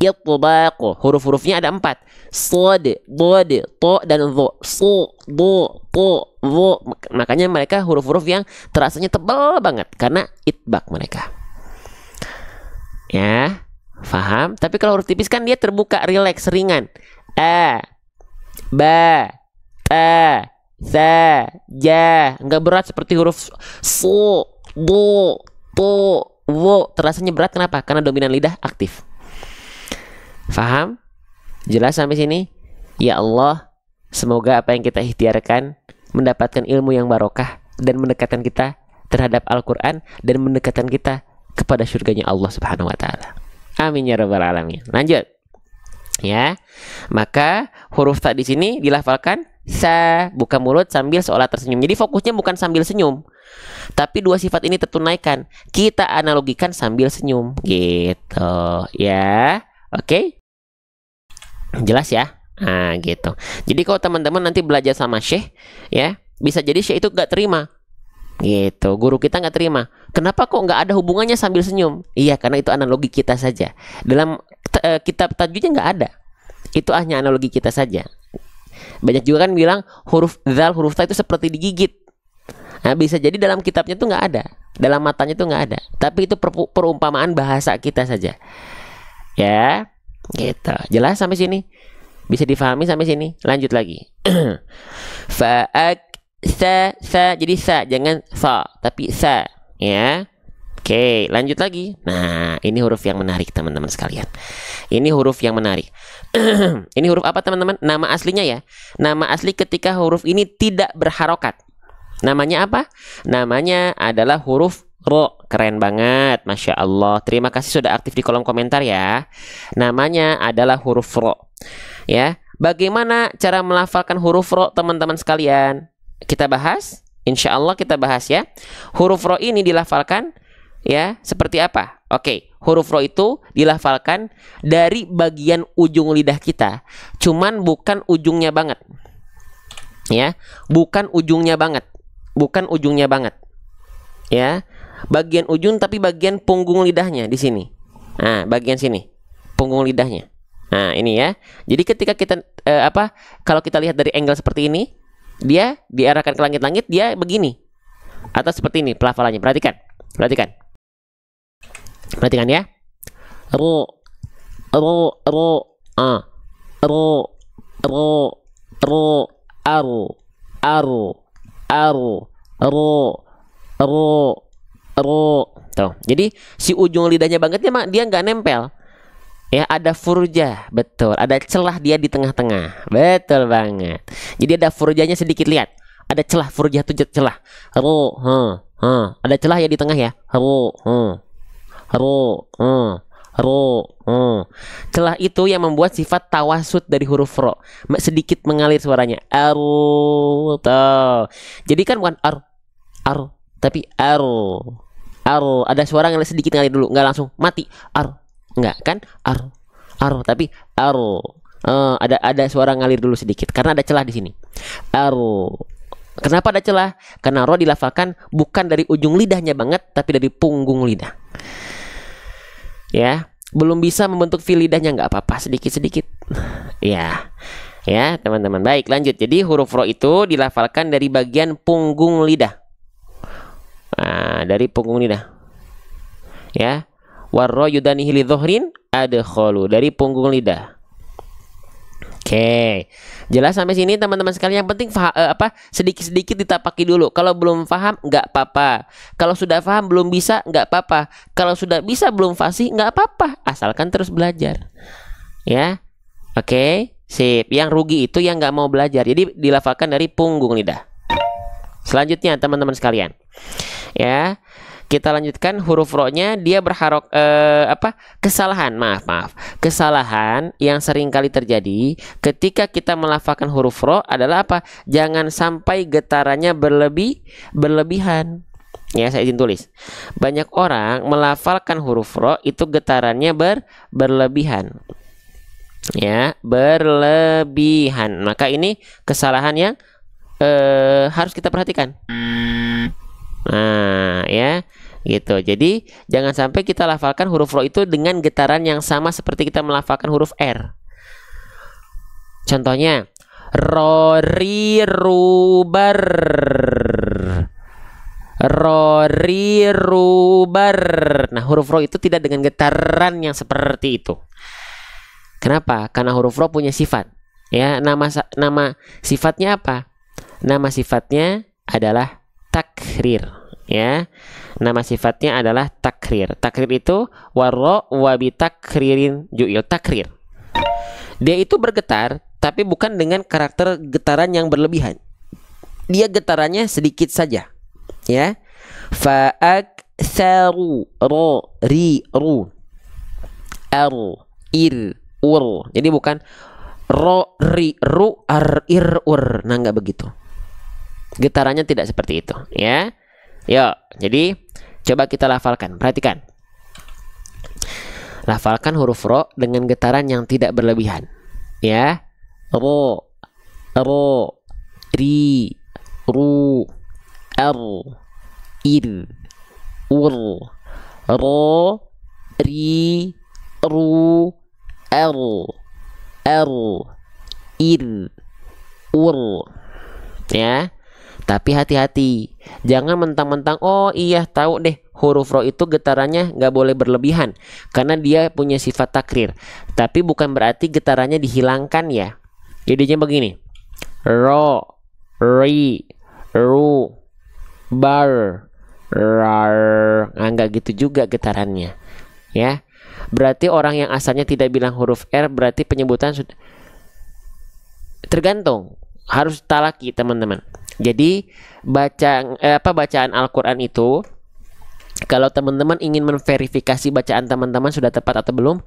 Itbaqu. Huruf-hurufnya ada 4. Shad, dad, ta, dan dha. So, do, to, dho. Makanya mereka huruf-huruf yang terasanya tebal banget karena itbaq mereka. Ya, paham? Tapi kalau huruf tipis kan dia terbuka, rileks, ringan. A, ba, ta, sa, ja. Nggak berat seperti huruf so, do, to, wo. Terasanya berat, kenapa? Karena dominan lidah aktif. Faham? Jelas sampai sini? Ya Allah, semoga apa yang kita ikhtiarkan mendapatkan ilmu yang barokah dan mendekatkan kita terhadap Al-Quran dan mendekatkan kita kepada surganya Allah Subhanahu wa Ta'ala. Amin ya rabbal alamin. Lanjut. Ya. Maka huruf ta di sini dilafalkan sa, buka mulut sambil seolah tersenyum. Jadi fokusnya bukan sambil senyum, tapi dua sifat ini tertunaikan. Kita analogikan sambil senyum gitu ya. Oke. Jelas ya? Nah, gitu. Jadi kalau teman-teman nanti belajar sama Syekh ya, bisa jadi Syekh itu gak terima. Gitu, guru kita nggak terima. Kenapa kok nggak ada hubungannya sambil senyum? Iya, karena itu analogi kita saja. Dalam kitab tajwidnya nggak ada. Itu hanya analogi kita saja. Banyak juga kan bilang huruf dzal, huruf ta itu seperti digigit. Nah, bisa jadi dalam kitabnya tuh nggak ada, dalam matanya tuh nggak ada. Tapi itu perumpamaan bahasa kita saja. Ya, gitu. Jelas sampai sini? Bisa difahami sampai sini? Lanjut lagi. Fa'ak sa, jadi sa, jangan sa, tapi sa, ya. Oke, lanjut lagi. Nah, ini huruf yang menarik teman-teman sekalian. Ini huruf yang menarik. Ini huruf apa teman-teman? Nama aslinya ya. Nama asli ketika huruf ini tidak berharokat. Namanya apa? Namanya adalah huruf ro. Keren banget, Masya Allah. Terima kasih sudah aktif di kolom komentar ya. Namanya adalah huruf ro. Ya, bagaimana cara melafalkan huruf ro teman-teman sekalian? Kita bahas, insya Allah kita bahas ya. Huruf ro ini dilafalkan ya seperti apa? Oke, huruf ro itu dilafalkan dari bagian ujung lidah kita, cuman bukan ujungnya banget. Ya, bukan ujungnya banget, bukan ujungnya banget. Ya, bagian ujung tapi bagian punggung lidahnya di sini. Nah, bagian sini, punggung lidahnya. Nah, ini ya. Jadi ketika kita kalau kita lihat dari angle seperti ini, dia diarahkan ke langit-langit, dia begini atau seperti ini pelafalannya. Perhatikan, perhatikan, perhatikan ya. Ro, ro, ro, ro, ro, ro, aru, aru, aru, ro, ro, ro. Tuh. Jadi si ujung lidahnya banget dia nggak nempel. Ya, ada furjah, betul. Ada celah dia di tengah-tengah, betul banget. Jadi ada furjahnya sedikit, lihat. Ada celah, furjah itu celah. Ro, ada celah ya di tengah ya. Ro, ro, ro, celah itu yang membuat sifat tawasud dari huruf ro. Sedikit mengalir suaranya. Aru, tuh. Jadi kan bukan ar, tapi aru. Ada suara yang sedikit ngalir dulu, nggak langsung mati. Enggak kan? Tapi ada suara ngalir dulu sedikit karena ada celah di sini. Kenapa ada celah? Karena ro dilafalkan bukan dari ujung lidahnya banget, tapi dari punggung lidah. Ya, belum bisa membentuk fil lidahnya, nggak apa-apa, sedikit-sedikit. Ya, teman-teman. Baik, lanjut. Jadi huruf ro itu dilafalkan dari bagian punggung lidah. Nah, dari punggung lidah. Ya. Warro yudanihi lidzohrin adkholu, dari punggung lidah. Oke, jelas sampai sini teman-teman sekalian. Yang penting sedikit-sedikit ditapaki dulu. Kalau belum paham nggak apa-apa. Kalau sudah paham belum bisa nggak apa-apa. Kalau sudah bisa belum fasih nggak apa-apa. Asalkan terus belajar. Ya, oke, sip. Yang rugi itu yang nggak mau belajar. Jadi dilafalkan dari punggung lidah. Selanjutnya teman-teman sekalian. Ya. Kita lanjutkan huruf ro-nya, dia berharok kesalahan, kesalahan yang sering kali terjadi ketika kita melafalkan huruf ro adalah apa? Jangan sampai getarannya berlebihan. Ya, saya izin tulis. Banyak orang melafalkan huruf ro itu getarannya berlebihan. Ya, berlebihan. Maka ini kesalahan yang harus kita perhatikan. Nah, ya, gitu. Jadi jangan sampai kita lafalkan huruf ro itu dengan getaran yang sama seperti kita melafalkan huruf R. Contohnya, rori rubar, rori rubar. Nah, huruf ro itu tidak dengan getaran yang seperti itu. Kenapa? Karena huruf ro punya sifat. Ya, nama sifatnya apa? Nama sifatnya adalah takrir. Ya, nama sifatnya adalah takrir. Takrir itu warro wabi takririn ju'il, takrir. Dia itu bergetar, tapi bukan dengan karakter getaran yang berlebihan. Dia getarannya sedikit saja. Ya, fa'ak saru ro ri ru. r, ir, ur. Jadi bukan ro, ri, ru, ar, ir, ur. Nah, nggak begitu. Getarannya tidak seperti itu, ya. Yuk, jadi coba kita lafalkan. Perhatikan. Lafalkan huruf ro dengan getaran yang tidak berlebihan. Ya. Ro, ro, ri, ru, ar, ir, ur. Ro, ri, ru, ar, ir, ur. Ya. Tapi hati-hati, jangan mentang-mentang oh iya tahu deh huruf ro itu getarannya nggak boleh berlebihan karena dia punya sifat takrir. Tapi bukan berarti getarannya dihilangkan ya. Jadinya begini, ro, ri, ru, bar, rar. Nah, nggak gitu juga getarannya, ya. Berarti orang yang asalnya tidak bilang huruf R berarti penyebutan sudah tergantung, harus talaki teman-teman. Jadi bacaan Al-Quran itu, kalau teman-teman ingin memverifikasi bacaan teman-teman sudah tepat atau belum,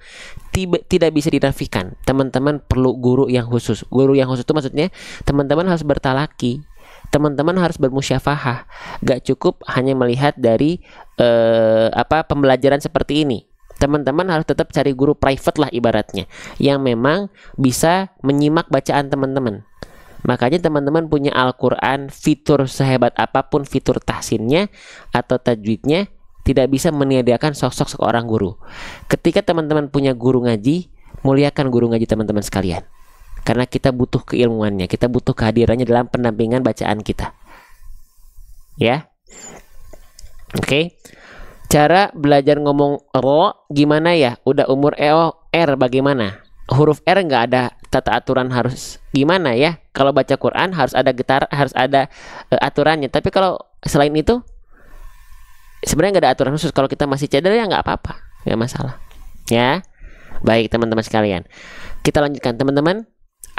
tidak bisa dinafikan. Teman-teman perlu guru yang khusus. Guru yang khusus itu maksudnya teman-teman harus bertalaki, teman-teman harus bermusyafahah. Gak cukup hanya melihat dari pembelajaran seperti ini. Teman-teman harus tetap cari guru private lah ibaratnya, yang memang bisa menyimak bacaan teman-teman. Makanya teman-teman punya Al-Quran, fitur sehebat apapun fitur tahsinnya atau tajwidnya, tidak bisa menyediakan sosok seorang guru. Ketika teman-teman punya guru ngaji, muliakan guru ngaji teman-teman sekalian. Karena kita butuh keilmuannya, kita butuh kehadirannya dalam pendampingan bacaan kita. Ya. Oke. Cara belajar ngomong ro gimana ya? Udah umur R bagaimana? Huruf R nggak ada tata aturan harus gimana ya. Kalau baca Quran harus ada getar, harus ada aturannya. Tapi kalau selain itu sebenarnya nggak ada aturan khusus. Kalau kita masih cadel ya nggak apa-apa, nggak masalah. Ya, baik teman-teman sekalian. Kita lanjutkan teman-teman.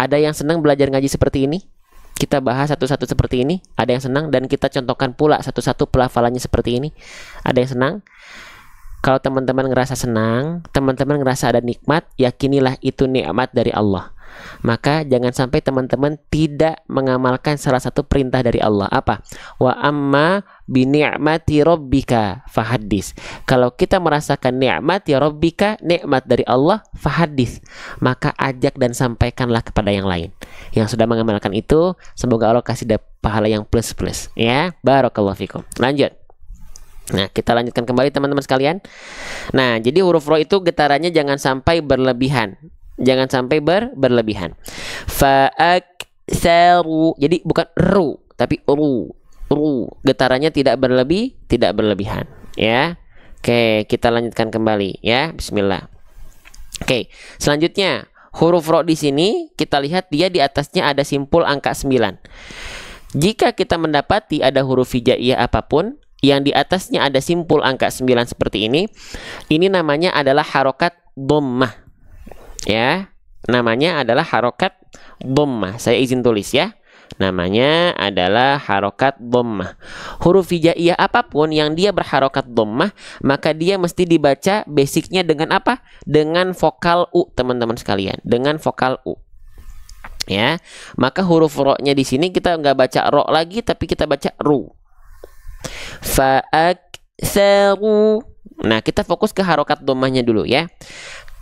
Ada yang senang belajar ngaji seperti ini? Kita bahas satu-satu seperti ini. Ada yang senang dan kita contohkan pula satu-satu pelafalannya seperti ini. Ada yang senang? Kalau teman-teman ngerasa senang, teman-teman ngerasa ada nikmat, yakinilah itu nikmat dari Allah. Maka jangan sampai teman-teman tidak mengamalkan salah satu perintah dari Allah. Apa? Wa amma bi ni'mati rabbika fahaddis. Kalau kita merasakan nikmati rabbika, nikmat dari Allah, fahaddis, maka ajak dan sampaikanlah kepada yang lain. Yang sudah mengamalkan itu, semoga Allah kasih pahala yang plus-plus. Ya, barakallahu fikum. Lanjut. Nah, kita lanjutkan kembali teman-teman sekalian. Nah, jadi huruf ro itu getarannya jangan sampai berlebihan. Jangan sampai berlebihan. Fa'aksaru. Jadi bukan ru, tapi ru. Ru. Getarannya tidak berlebihan, ya. Oke, kita lanjutkan kembali ya. Bismillah. Oke, selanjutnya huruf ro di sini kita lihat dia di atasnya ada simpul angka 9. Jika kita mendapati ada huruf hijaiyah apapun yang di atasnya ada simpul angka 9 seperti ini namanya adalah harokat dhammah. Ya, namanya adalah harokat dhammah. Saya izin tulis ya. Namanya adalah harokat dhammah. Huruf hijaiyah apapun yang dia berharokat dhammah, maka dia mesti dibaca basicnya dengan apa? Dengan vokal U, teman-teman sekalian. Dengan vokal U. Ya, maka huruf ro-nya di sini kita nggak baca ro lagi, tapi kita baca ru. Fa'aksaru. Nah, kita fokus ke harokat dhammahnya dulu ya.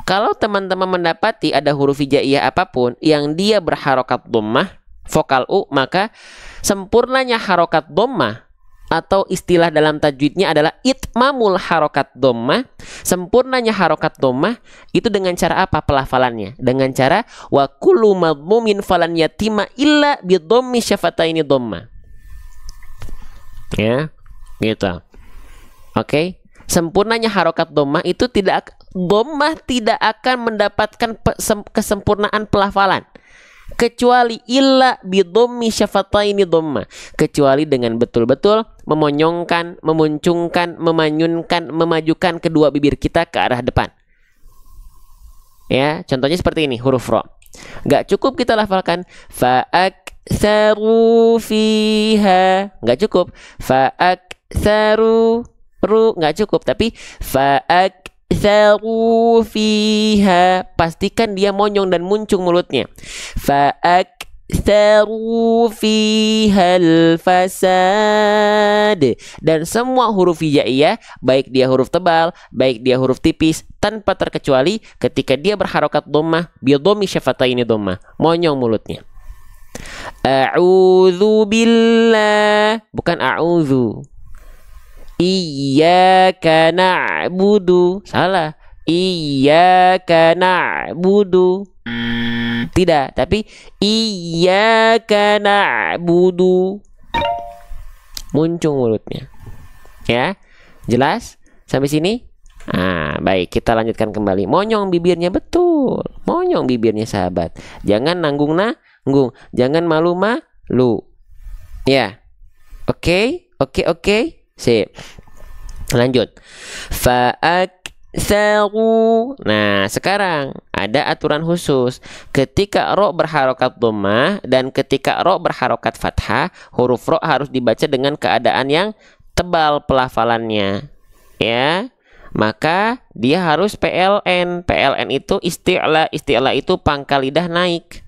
Kalau teman-teman mendapati ada huruf hijaiyah apapun yang dia berharokat dhammah, vokal U, maka sempurnanya harokat dhammah atau istilah dalam tajwidnya adalah itmamul harokat dhammah. Sempurnanya harokat dhammah itu dengan cara apa pelafalannya? Dengan cara wa kullu madmumin falan yatima illa bi dhammi syafataini dhammah. Ya, gitu. Oke. Sempurnanya harokat dhammah itu dhammah tidak akan mendapatkan kesempurnaan pelafalan kecuali illa bi dhammi syafataini dhammah, kecuali dengan betul-betul memonyongkan, memuncungkan, memanyunkan, memajukan kedua bibir kita ke arah depan. Ya, contohnya seperti ini huruf ro. Gak cukup kita lafalkan fa'aksaru fiha, gak cukup fa'aksaru ru, nggak cukup, tapi Fa'aktsaru fiha. Pastikan dia monyong dan muncung mulutnya. Fa'aktsaru fihal fasad. Dan semua huruf hijaiyah, baik dia huruf tebal, baik dia huruf tipis, tanpa terkecuali ketika dia berharokat dhammah, bi dhammi syafataini dhammah, monyong mulutnya. A'udzu billah, bukan a'udzu. Iyyaka na'budu. Salah. Iyyaka na'budu. Tidak, tapi iyyaka na'budu. Muncung mulutnya. Ya. Jelas sampai sini? Nah, baik, kita lanjutkan kembali. Monyong bibirnya, betul. Monyong bibirnya, sahabat. Jangan nanggung. Jangan malu-malu. Ya. Oke. Sip. Lanjut. Fa'aktsaru. Nah, sekarang ada aturan khusus. Ketika ro berharokat dhammah dan ketika ro berharokat fathah, huruf ro harus dibaca dengan keadaan yang tebal pelafalannya. Ya. Maka dia harus PLN. PLN itu isti'la. Isti'la itu pangkal lidah naik.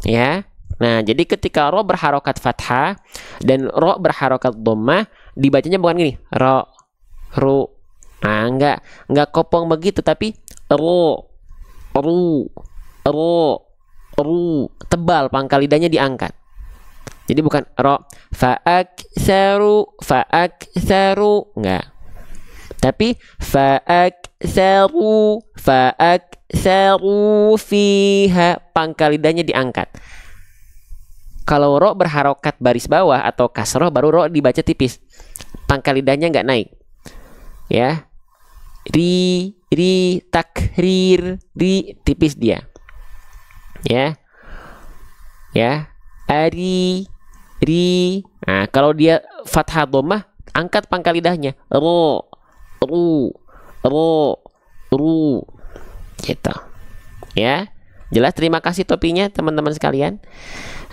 Ya. Nah, jadi ketika ro berharokat fathah dan ro berharokat dhammah, dibacanya bukan gini, ro, ru. Nah, enggak kopong begitu, tapi ro, ru, tebal, pangkal lidahnya diangkat. Jadi bukan ro, fa'aktsaru, enggak. Tapi fa'aktsaru fiha, pangkal lidahnya diangkat. Kalau ro berharokat baris bawah atau kasroh, baru ro dibaca tipis, pangkal lidahnya nggak naik. Ya, ri, takrir, ri, tipis dia. Ya, ari, ri. Nah, kalau dia fathah dhammah, angkat pangkal lidahnya, ro, ru, gitu. Ya, jelas. Terima kasih topinya teman-teman sekalian.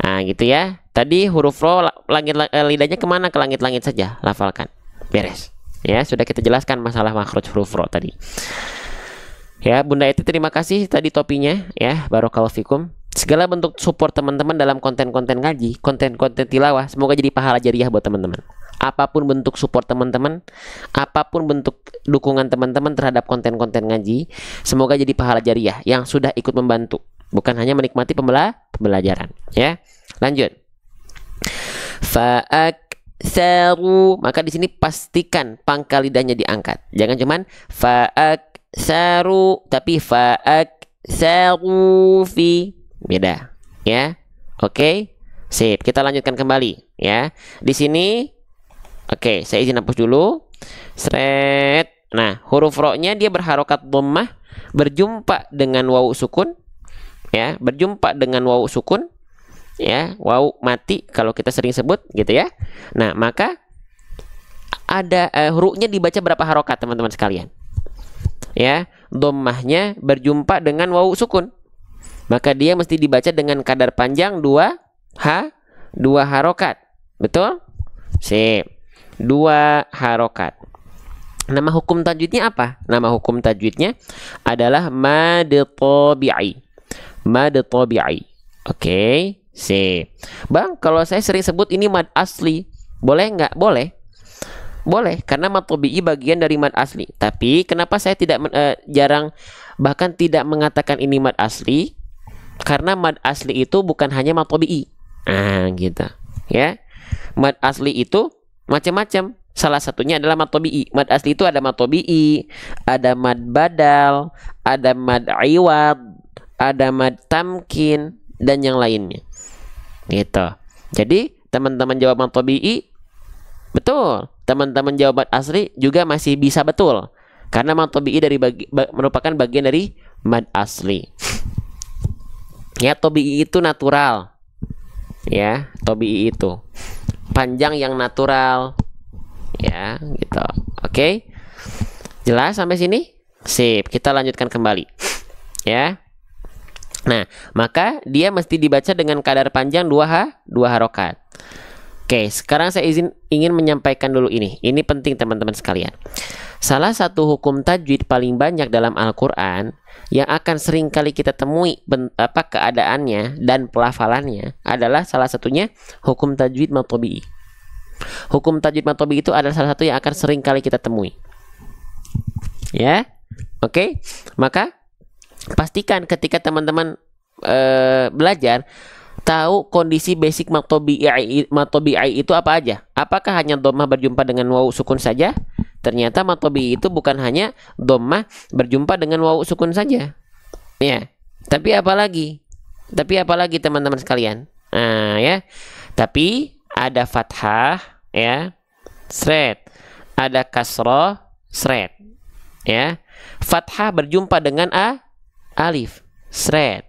Nah, gitu ya. Tadi huruf ro lidahnya kemana? Ke langit-langit saja, lafalkan. Beres. Ya, sudah kita jelaskan masalah makhraj huruf ro tadi. Ya, Bunda Eti terima kasih tadi topinya ya. Barakallahu fikum. Segala bentuk support teman-teman dalam konten-konten ngaji, konten-konten tilawah, semoga jadi pahala jariah buat teman-teman. Apapun bentuk support teman-teman, apapun bentuk dukungan teman-teman terhadap konten-konten ngaji, semoga jadi pahala jariah yang sudah ikut membantu, bukan hanya menikmati pembelajaran. Ya, lanjut. Fa'aktsaru, maka di sini pastikan pangkal lidahnya diangkat. Jangan cuman fa'aktsaru, tapi fa'aktsaru fi, beda. Ya, oke. Sip, kita lanjutkan kembali. Ya, di sini. Oke, saya izin hapus dulu. Sret. Nah, huruf ro-nya dia berharokat dhammah, berjumpa dengan wawu sukun. Ya, berjumpa dengan wawu sukun. Ya, wawu mati kalau kita sering sebut gitu ya. Nah, maka ada hurufnya dibaca berapa harokat teman-teman sekalian? Ya, dhammahnya berjumpa dengan wawu sukun. Maka dia mesti dibaca dengan kadar panjang 2 harokat. Betul? Sip. 2 harokat. Nama hukum tajwidnya apa? Nama hukum tajwidnya adalah mad tabi'i. Mad tabi'i. Oke, sip. Bang, kalau saya sering sebut ini mad asli, boleh nggak? Boleh. Boleh, karena mad tabi'i bagian dari mad asli. Tapi kenapa saya tidak jarang bahkan tidak mengatakan ini mad asli? Karena mad asli itu bukan hanya mad tabi'i. Nah, gitu. Ya. Mad asli itu macam-macam. Salah satunya adalah mad tabi'i. Mad asli itu ada mad tabi'i, ada mad badal, ada mad iwad, ada mad tamkin, dan yang lainnya. Gitu. Jadi, teman-teman jawab mad tabi'i, betul. Teman-teman jawab mad asli juga masih bisa betul. Karena mad tabi'i merupakan bagian dari mad asli. Ya, tabi'i itu natural. Ya, tabi'i itu panjang yang natural. Ya, gitu. Oke. Jelas sampai sini? Sip, kita lanjutkan kembali. Ya. Nah, maka dia mesti dibaca dengan kadar panjang 2 harokat. Oke, sekarang saya ingin menyampaikan dulu ini. Ini penting teman-teman sekalian. Salah satu hukum tajwid paling banyak dalam Al-Quran yang akan sering kali kita temui keadaannya dan pelafalannya adalah salah satunya hukum tajwid matobi'i. Hukum tajwid matobi'i itu adalah salah satu yang akan sering kali kita temui. Ya, oke. Maka pastikan ketika teman-teman belajar, tahu kondisi basic matobi'i itu apa aja. Apakah hanya dhammah berjumpa dengan wawu sukun saja? Ternyata matobi'i itu bukan hanya dhammah berjumpa dengan wawu sukun saja. Ya. Tapi apalagi teman-teman sekalian? Nah, ya. Tapi ada fathah, ya. Sret. Ada kasroh, sret. Ya. Fathah berjumpa dengan alif, sret.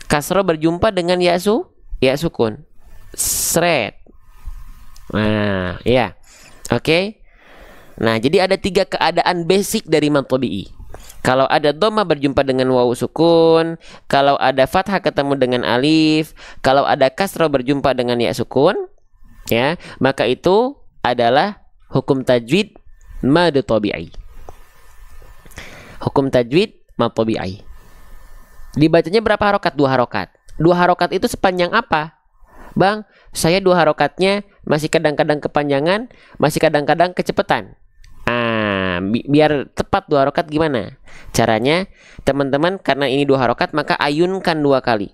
Kasroh berjumpa dengan ya sukun, sret. Nah, ya. Oke. Nah, jadi ada 3 keadaan basic dari matobi'i. Kalau ada dhammah berjumpa dengan wawu sukun, kalau ada fathah ketemu dengan alif, kalau ada kasroh berjumpa dengan ya sukun, ya, maka itu adalah hukum tajwid mad tabi'i. Hukum tajwid mad tabi'i. Dibacanya berapa harokat? 2 harokat. 2 harokat itu sepanjang apa? Bang, saya 2 harokatnya masih kadang-kadang kepanjangan, masih kadang-kadang kecepatan. Biar tepat 2 harokat gimana? Caranya, teman-teman, karena ini 2 harokat, maka ayunkan 2 kali.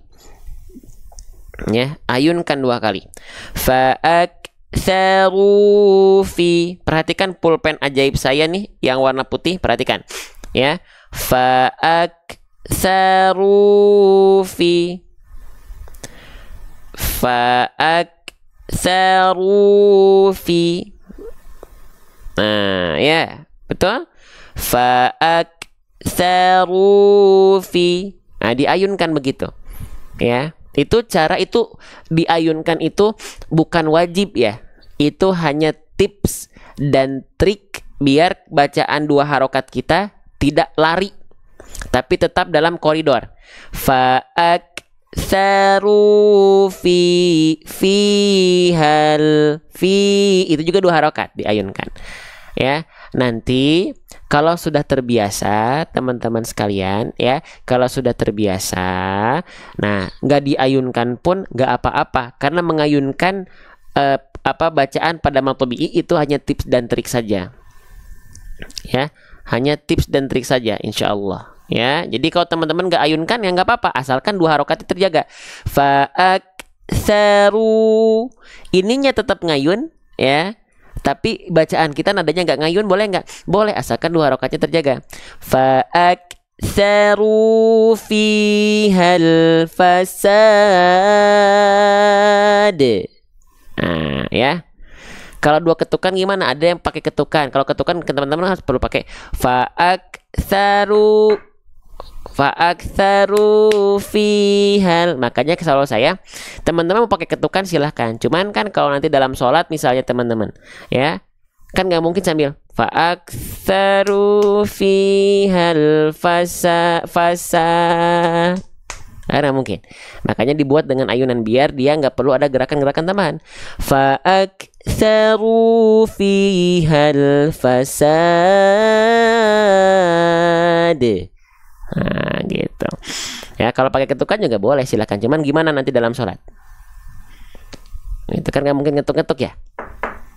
Ya, ayunkan 2 kali. Fa'aktsaru fi. Perhatikan pulpen ajaib saya nih yang warna putih, perhatikan. Ya. Fa'aktsaru fi. Fa'aktsaru fi. Nah, ya. Betul? Fa'aktsaru fi. Nah, diayunkan begitu. Ya. Itu cara itu diayunkan itu bukan wajib ya. Itu hanya tips dan trik biar bacaan 2 harokat kita tidak lari, tapi tetap dalam koridor. Fa'aktsaru fihal fi, itu juga 2 harokat diayunkan. Ya, nanti kalau sudah terbiasa teman-teman sekalian, ya, kalau sudah terbiasa, nah nggak diayunkan pun nggak apa-apa, karena mengayunkan bacaan pada matobi'i itu hanya tips dan trik saja, ya, hanya tips dan trik saja, insya Allah. Ya, jadi kalau teman-teman nggak ayunkan ya nggak apa-apa, asalkan 2 harokat terjaga. Fa'aktsaru, ininya tetap ngayun, ya. Tapi bacaan kita nadanya nggak ngayun, boleh nggak? Boleh, asalkan 2 harokatnya terjaga. Fa'aktsaru fihal fasad. Nah, ya. Kalau 2 ketukan gimana? Ada yang pakai ketukan. Kalau ketukan teman-teman harus perlu pakai fa'aktsaru fihal. Makanya selalu saya, teman-teman mau pakai ketukan silahkan. Cuman kan kalau nanti dalam sholat misalnya teman-teman, ya, kan nggak mungkin sambil fa'aktsaru fihal fasad. Karena mungkin. Makanya dibuat dengan ayunan biar dia nggak perlu ada gerakan-gerakan tambahan. Fa'aktsaru fihal fasad. Nah, gitu. Ya, kalau pakai ketukan juga boleh, silakan. Cuman gimana nanti dalam sholat? Itu kan nggak mungkin ngetuk-ngetuk ya.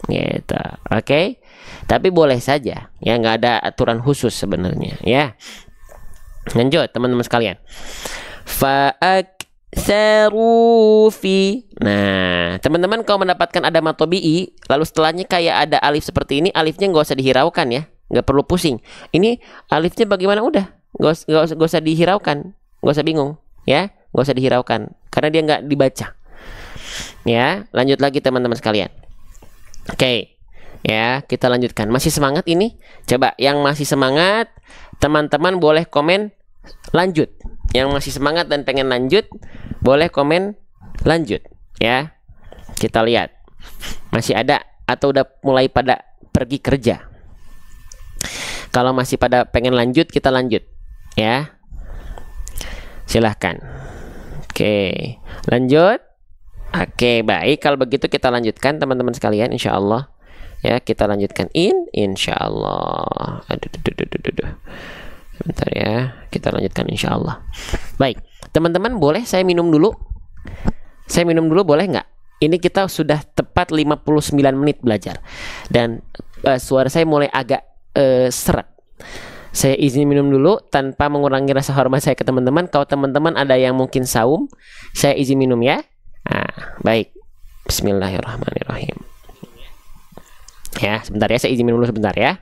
Gitu. Oke. Tapi boleh saja. Ya, nggak ada aturan khusus sebenarnya. Ya. Lanjut teman-teman sekalian. Fa'aktsaru fi. Nah, teman-teman kalau mendapatkan ada matobi'i, lalu setelahnya kayak ada alif seperti ini, alifnya nggak usah dihiraukan ya. Nggak perlu pusing. Ini alifnya bagaimana? Udah. Gak usah dihiraukan, gak usah bingung, ya, gak usah dihiraukan, karena dia nggak dibaca. Ya, lanjut lagi teman-teman sekalian. Oke, ya, kita lanjutkan. Masih semangat ini? Coba yang masih semangat, teman-teman boleh komen lanjut. Yang masih semangat dan pengen lanjut, boleh komen lanjut. Ya, kita lihat masih ada atau udah mulai pada pergi kerja. Kalau masih pada pengen lanjut, kita lanjut. Ya, silahkan. Oke, lanjut. Oke, baik. Kalau begitu kita lanjutkan teman-teman sekalian, insya Allah. Ya, kita lanjutkan insyaallah. Aduh. Sebentar ya, kita lanjutkan insyaallah. Baik, teman-teman, boleh saya minum dulu? Saya minum dulu boleh nggak? Ini kita sudah tepat 59 menit belajar. Dan suara saya mulai agak seret. Saya izin minum dulu tanpa mengurangi rasa hormat saya ke teman-teman. Kalau teman-teman ada yang mungkin saum, saya izin minum ya. Nah, baik. Bismillahirrahmanirrahim. Ya, sebentar ya, saya izin minum dulu sebentar ya.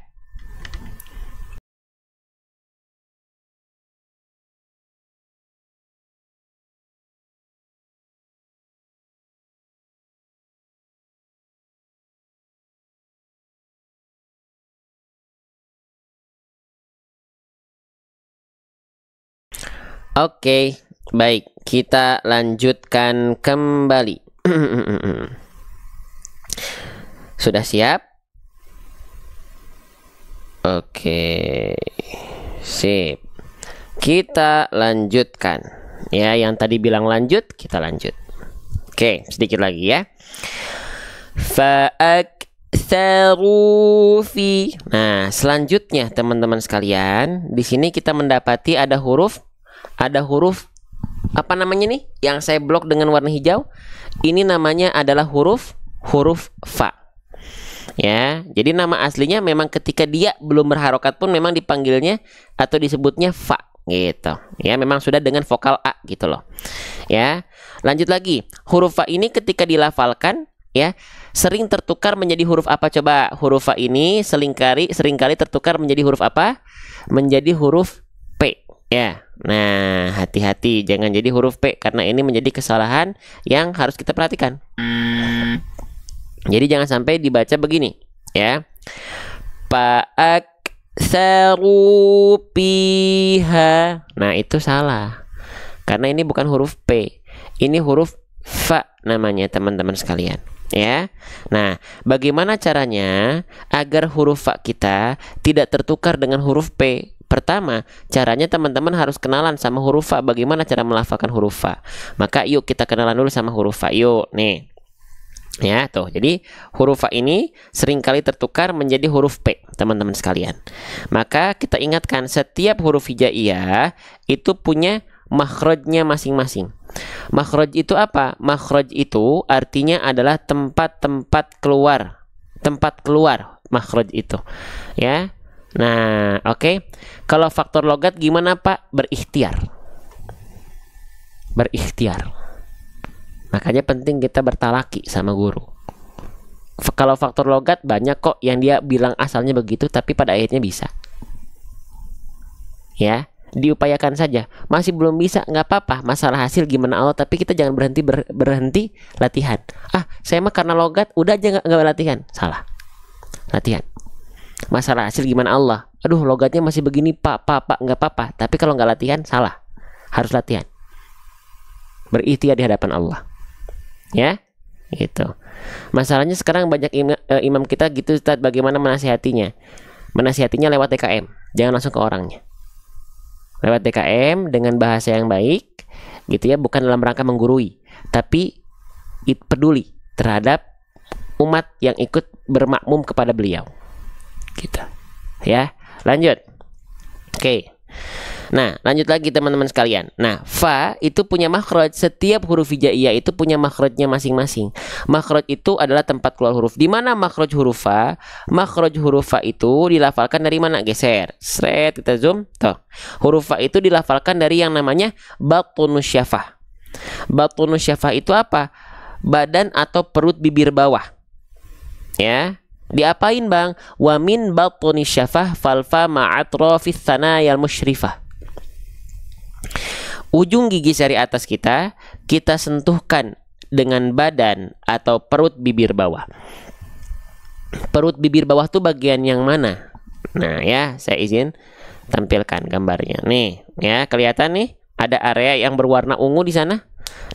Oke, baik, kita lanjutkan kembali. Sudah siap? Oke, sip. Kita lanjutkan. Ya, yang tadi bilang lanjut, kita lanjut. Oke, sedikit lagi ya. Fa'aktsaru fi. Nah, selanjutnya teman-teman sekalian, di sini kita mendapati ada huruf apa namanya nih? Yang saya blok dengan warna hijau. Ini namanya adalah huruf fa. Ya, jadi nama aslinya memang ketika dia belum berharokat pun memang dipanggilnya atau disebutnya fa gitu. Ya, memang sudah dengan vokal a gitu loh. Ya. Lanjut lagi. Huruf fa ini ketika dilafalkan ya, sering tertukar menjadi huruf apa coba? Huruf fa ini seringkali tertukar menjadi huruf apa? Menjadi huruf P. Ya. Nah, hati-hati jangan jadi huruf P karena ini menjadi kesalahan yang harus kita perhatikan. Jadi jangan sampai dibaca begini, ya. Fa'aktsaru piha. Nah, itu salah. Karena ini bukan huruf P. Ini huruf fa namanya, teman-teman sekalian, ya. Nah, bagaimana caranya agar huruf fa kita tidak tertukar dengan huruf P? Pertama, caranya teman-teman harus kenalan sama huruf fa. Bagaimana cara melafalkan huruf fa? Maka yuk kita kenalan dulu sama huruf fa. Yuk, nih. Ya, tuh. Jadi huruf fa ini seringkali tertukar menjadi huruf P, teman-teman sekalian. Maka kita ingatkan setiap huruf hijaiyah itu punya makhrajnya masing-masing. Makhraj itu apa? Makhraj itu artinya adalah tempat keluar. Tempat keluar makhraj itu. Ya. Nah, oke. Kalau faktor logat gimana, Pak? Berikhtiar. Berikhtiar. Makanya penting kita bertalaki sama guru. Kalau faktor logat banyak kok yang dia bilang asalnya begitu tapi pada akhirnya bisa. Ya, diupayakan saja. Masih belum bisa, nggak apa-apa. Masalah hasil gimana Allah, tapi kita jangan berhenti latihan. Ah, saya mah karena logat udah aja nggak latihan. Salah. Latihan. Masalah hasil gimana Allah? Aduh, logatnya masih begini, Pak, nggak apa-apa. Tapi kalau nggak latihan, salah. Harus latihan. Berikhtiar di hadapan Allah. Ya, gitu. Masalahnya sekarang banyak imam kita gitu, Ustaz, bagaimana menasihatinya? Menasihatinya lewat DKM. Jangan langsung ke orangnya. Lewat DKM dengan bahasa yang baik, gitu ya, bukan dalam rangka menggurui, tapi peduli terhadap umat yang ikut bermakmum kepada beliau. Gitu. Ya, lanjut. Oke. Nah, lanjut lagi teman-teman sekalian. Nah, fa itu punya makhraj. Setiap huruf hijaiyah itu punya makhrajnya masing-masing. Makhraj itu adalah tempat keluar huruf. Di mana makhraj huruf fa? Makhraj huruf fa itu dilafalkan dari mana? Geser. Sret, kita zoom. Tuh. Huruf fa itu dilafalkan dari yang namanya batunus syafah. Batunus syafah itu apa? Badan atau perut bibir bawah. Ya. Diapain, Bang? Wa min batni syafah falfa ma'atrafis thanayal musyrifah. Ujung gigi sari atas kita sentuhkan dengan badan atau perut bibir bawah. Perut bibir bawah tuh bagian yang mana? Nah, ya, saya izin tampilkan gambarnya. Nih, ya, kelihatan nih ada area yang berwarna ungu di sana.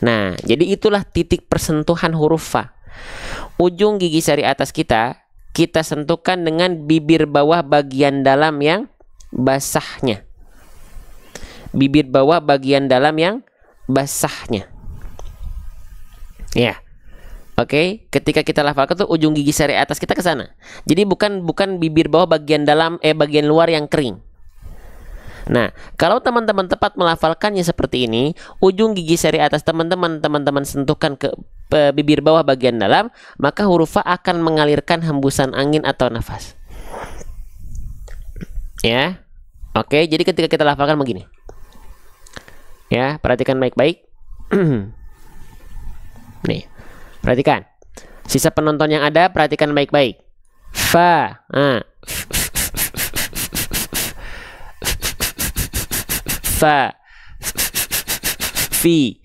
Nah, jadi itulah titik persentuhan huruf fa. Ujung gigi sari atas kita sentuhkan dengan bibir bawah bagian dalam yang basahnya. Bibir bawah bagian dalam yang basahnya. Ya. Oke, ketika kita lafalkan tuh ujung gigi seri atas kita ke sana. Jadi bukan bibir bawah bagian dalam bagian luar yang kering. Nah, kalau teman-teman tepat melafalkannya seperti ini, ujung gigi seri atas teman-teman sentuhkan ke bibir bawah bagian dalam, maka huruf fa akan mengalirkan hembusan angin atau nafas. Ya. Oke, jadi ketika kita lafalkan begini. Ya, perhatikan baik-baik. Nih. Perhatikan. Sisa penonton yang ada, perhatikan baik-baik. Fa. Fa. Fi.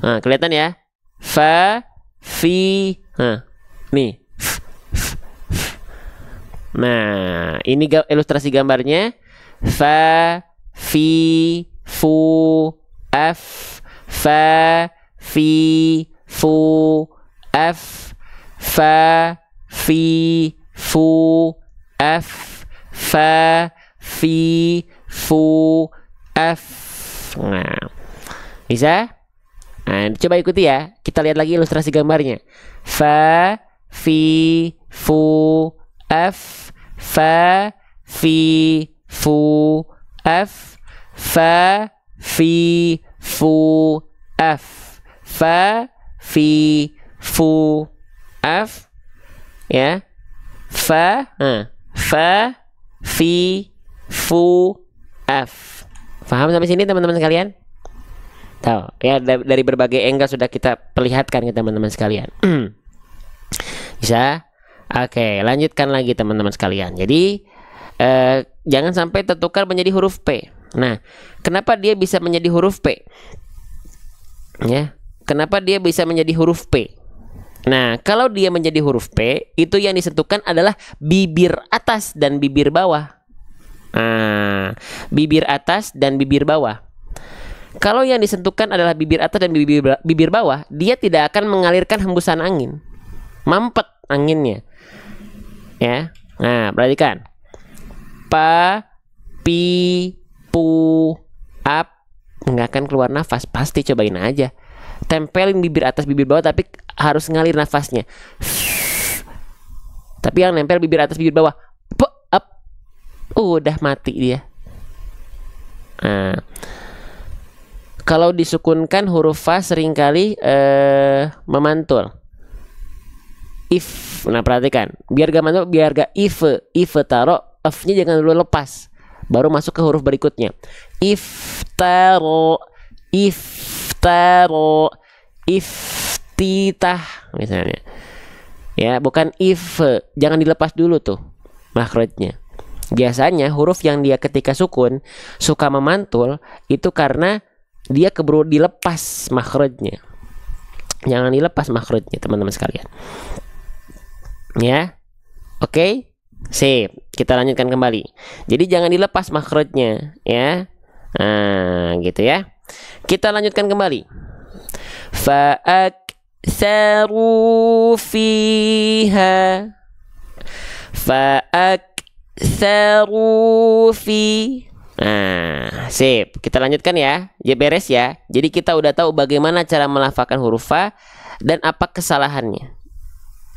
Nah, kelihatan ya? Fa, fi. Nih. Nah, ini ilustrasi gambarnya. Fa, fi, fu, f. Fa, fi, fu, f, fa, fi, fu, f, fa, fi, fu, f. Nah, bisa? Nah, coba ikuti ya. Kita lihat lagi ilustrasi gambarnya. Fa, fi, fu, f, fa, fi, fu, f, fa, fi, fu, f, fa, fi, fu, f, ya, fa, fa, fi, fu, f. Paham sampai sini teman-teman sekalian? Tahu ya, dari berbagai angle sudah kita perlihatkan ke teman-teman sekalian. Bisa? Oke, lanjutkan lagi teman-teman sekalian. Jadi jangan sampai tertukar menjadi huruf P. Nah, kenapa dia bisa menjadi huruf P? Ya, kenapa dia bisa menjadi huruf P? Nah, kalau dia menjadi huruf P, itu yang disentuhkan adalah bibir atas dan bibir bawah. Nah, bibir atas dan bibir bawah. Kalau yang disentuhkan adalah bibir atas dan bibir bawah, dia tidak akan mengalirkan hembusan angin. Mampet anginnya. Ya. Nah, perhatikan. Pa, pi, pu, ap. Nggak akan keluar nafas. Pasti cobain aja. Tempelin bibir atas bibir bawah, tapi harus ngalir nafasnya. Tapi yang nempel bibir atas bibir bawah, up, udah mati dia. Nah, kalau disukunkan huruf fa seringkali memantul. If, nah perhatikan, biar gak mantul, biar gak if taro, f-nya jangan dulu lepas, baru masuk ke huruf berikutnya. Iftaro, iftitah misalnya. Ya, bukan if, jangan dilepas dulu tuh makhrajnya. Biasanya huruf yang dia ketika sukun suka memantul itu karena dia keburu dilepas makhrajnya. Jangan dilepas makhrajnya teman-teman sekalian. Ya. Oke. Sip. Kita lanjutkan kembali. Jadi jangan dilepas makhrajnya, ya. Nah, gitu ya. Kita lanjutkan kembali. Fa'aktsaru fiha. Fa'aktsaru fi. Nah, sip. Kita lanjutkan ya. Ya beres ya. Jadi kita udah tahu bagaimana cara melafalkan huruf fa dan apa kesalahannya.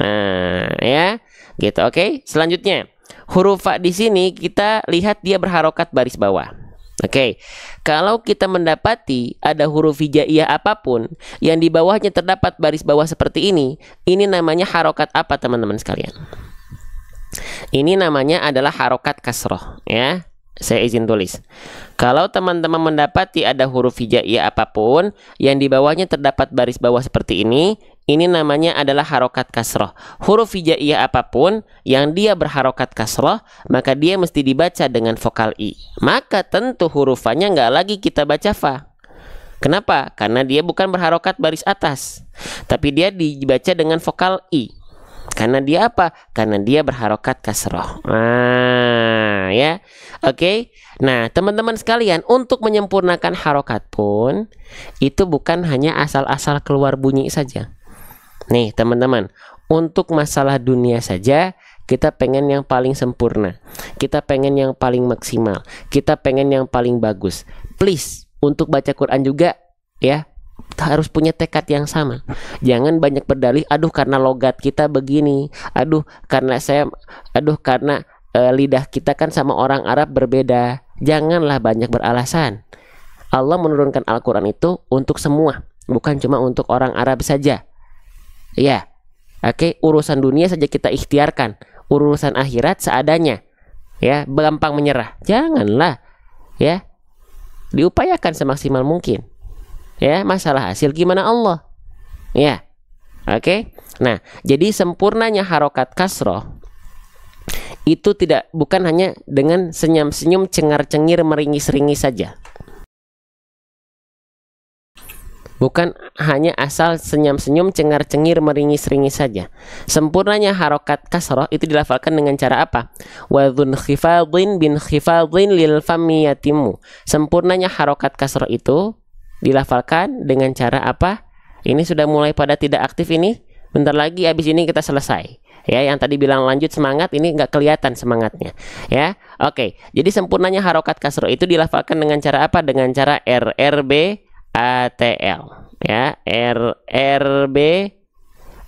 Nah, ya. Gitu, oke. Selanjutnya, huruf fa di sini kita lihat dia berharokat baris bawah. Oke. Kalau kita mendapati ada huruf hijaiyah apapun yang di bawahnya terdapat baris bawah seperti ini namanya harokat apa teman-teman sekalian? Ini namanya adalah harokat kasroh, ya. Saya izin tulis. Kalau teman-teman mendapati ada huruf hijaiyah apapun yang di bawahnya terdapat baris bawah seperti ini namanya adalah harokat kasroh. Huruf hijaiyah apapun yang dia berharokat kasroh, maka dia mesti dibaca dengan vokal i. Maka tentu huruf fa-nya nggak lagi kita baca fa. Kenapa? Karena dia bukan berharokat baris atas, tapi dia dibaca dengan vokal i. Karena dia apa? Karena dia berharokat kasroh. Nah, ya. Oke. Nah, teman-teman sekalian, untuk menyempurnakan harokat pun itu bukan hanya asal-asal keluar bunyi saja. Nih, teman-teman, untuk masalah dunia saja kita pengen yang paling sempurna. Kita pengen yang paling maksimal. Kita pengen yang paling bagus. Please, untuk baca Quran juga ya, kita harus punya tekad yang sama. Jangan banyak berdalih, aduh karena logat kita begini, aduh karena lidah kita kan sama orang Arab berbeda. Janganlah banyak beralasan. Allah menurunkan Al-Quran itu untuk semua, bukan cuma untuk orang Arab saja. Ya, oke, urusan dunia saja kita ikhtiarkan, urusan akhirat seadanya. Ya, gampang menyerah. Janganlah. Ya, diupayakan semaksimal mungkin. Ya, masalah hasil gimana Allah. Ya, oke. Nah, jadi sempurnanya harokat kasroh itu bukan hanya dengan senyum-senyum, cengar-cengir, meringis-ringis saja. Bukan hanya asal senyum-senyum, cengar-cengir, meringis-ringis saja. Sempurnanya harokat kasroh itu dilafalkan dengan cara apa? Wadhun khifadhin bin khifadhin lil fami yatimu. Sempurnanya harokat kasroh itu dilafalkan dengan cara apa? Ini sudah mulai pada tidak aktif ini. Bentar lagi habis ini kita selesai. Ya, yang tadi bilang lanjut semangat, ini nggak kelihatan semangatnya. Ya, oke. Jadi sempurnanya harokat kasroh itu dilafalkan dengan cara apa? Dengan cara RRB ATL, ya, RRB